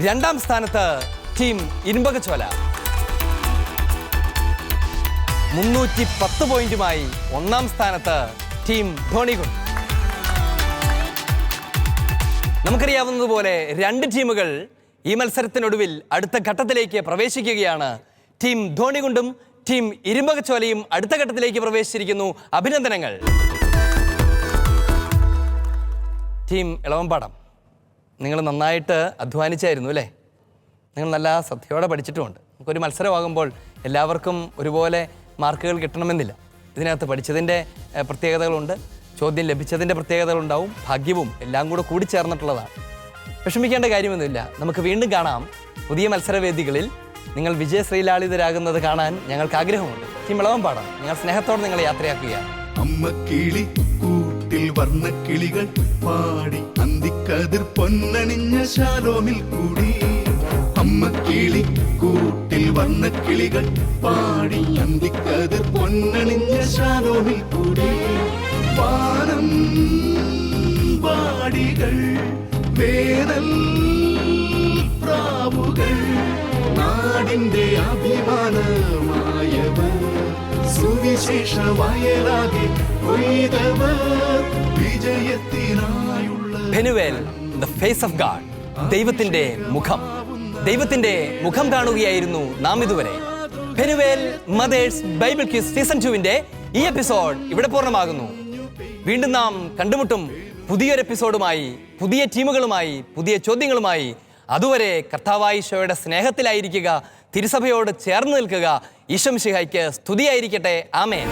2-ാം സ്ഥാനത്ത് ടീം ഇരുമ്പകച്ചോല. 310 പോയിന്റുമായി 1-ാം സ്ഥാനത്ത് ടീം ധോണികുണ്ട്. നമുക്കറിയാവുന്നതുപോലെ 2 ടീമുകൾ ഈ മത്സരത്തിനൊടുവിൽ അടുത്ത ഘട്ടത്തിലേക്ക് പ്രവേശിക്കുകയാണ്. ടീം ധോണികുണ്ടും ടീം ഇരുമ്പകച്ചോലയും അടുത്ത ഘട്ടത്തിലേക്ക് പ്രവേശിച്ചിരിക്കുന്നു. അഭിനന്ദനങ്ങൾ. ടീം ഇളവമ്പാടം, നിങ്ങൾ നന്നായിട്ട് അധ്വാനിച്ചായിരുന്നു അല്ലേ? നിങ്ങൾ നല്ല ശ്രദ്ധയോടെ പഠിച്ചിട്ടുമുണ്ട്. നമുക്കൊരു മത്സരമാകുമ്പോൾ എല്ലാവർക്കും ഒരുപോലെ മാർക്കുകൾ കിട്ടണമെന്നില്ല. ഇതിനകത്ത് പഠിച്ചതിൻ്റെ പ്രത്യേകതകളുണ്ട്, ചോദ്യം ലഭിച്ചതിൻ്റെ പ്രത്യേകതകളുണ്ടാവും, ഭാഗ്യവും എല്ലാം കൂടെ കൂടിച്ചേർന്നിട്ടുള്ളതാണ്. വിഷമിക്കേണ്ട കാര്യമൊന്നുമില്ല. നമുക്ക് വീണ്ടും കാണാം. പുതിയ മത്സരവേദികളിൽ നിങ്ങൾ വിജയശ്രീലാളിതരാകുന്നത് കാണാൻ ഞങ്ങൾക്ക് ആഗ്രഹമുണ്ട്. ടീം ഇളവമ്പാടം, ഞങ്ങൾ സ്നേഹത്തോടെ നിങ്ങളെ യാത്രയാക്കുകയാണ്. അമ്മ കിളി കൂട്ടിൽ വർണ്ണക്കിളികൾ പാടി അന്തിക്കതിർ പൊന്നണിഞ്ഞ ശാലോമിൽ കൂടി. അമ്മ കിളി കൂട്ടിൽ വർണ്ണക്കിളികൾ പാടി അന്തിക്കതിർ പൊന്നണിഞ്ഞ ശാലോമിൽ കൂടി. വാനം വാടികൾ വേനൽ പ്രാവുകൾ നാടിന്റെ അഭിമാനമായവർ സുവിശേഷ വയലാകെ കൊയ്തവർ വിജയത്തിനായുള്ള ഫെനുവേൽ, ദ ഫേസ് ഓഫ് ഗാഡ്, ദൈവത്തിന്റെ മുഖം. ദൈവത്തിന്റെ മുഖം കാണുകയായിരുന്നു നാം ഇതുവരെ. ഫെനുവേൽ മദേഴ്സ് ബൈബിൾ ക്വിസ് സീസൺ 2-ന്റെ ഈ എപ്പിസോഡ് ഇവിടെ പൂർണ്ണമാകുന്നു. വീണ്ടും നാം കണ്ടുമുട്ടും പുതിയൊരു എപ്പിസോഡുമായി, പുതിയ ടീമുകളുമായി, പുതിയ ചോദ്യങ്ങളുമായി. അതുവരെ കർത്താവായ ഈശോയുടെ സ്നേഹത്തിലായിരിക്കുക, തിരുസഭയോട് ചേർന്ന് നിൽക്കുക. ഈശോ മിശിഹായ്ക്ക് സ്തുതിയായിരിക്കട്ടെ. ആമേൻ.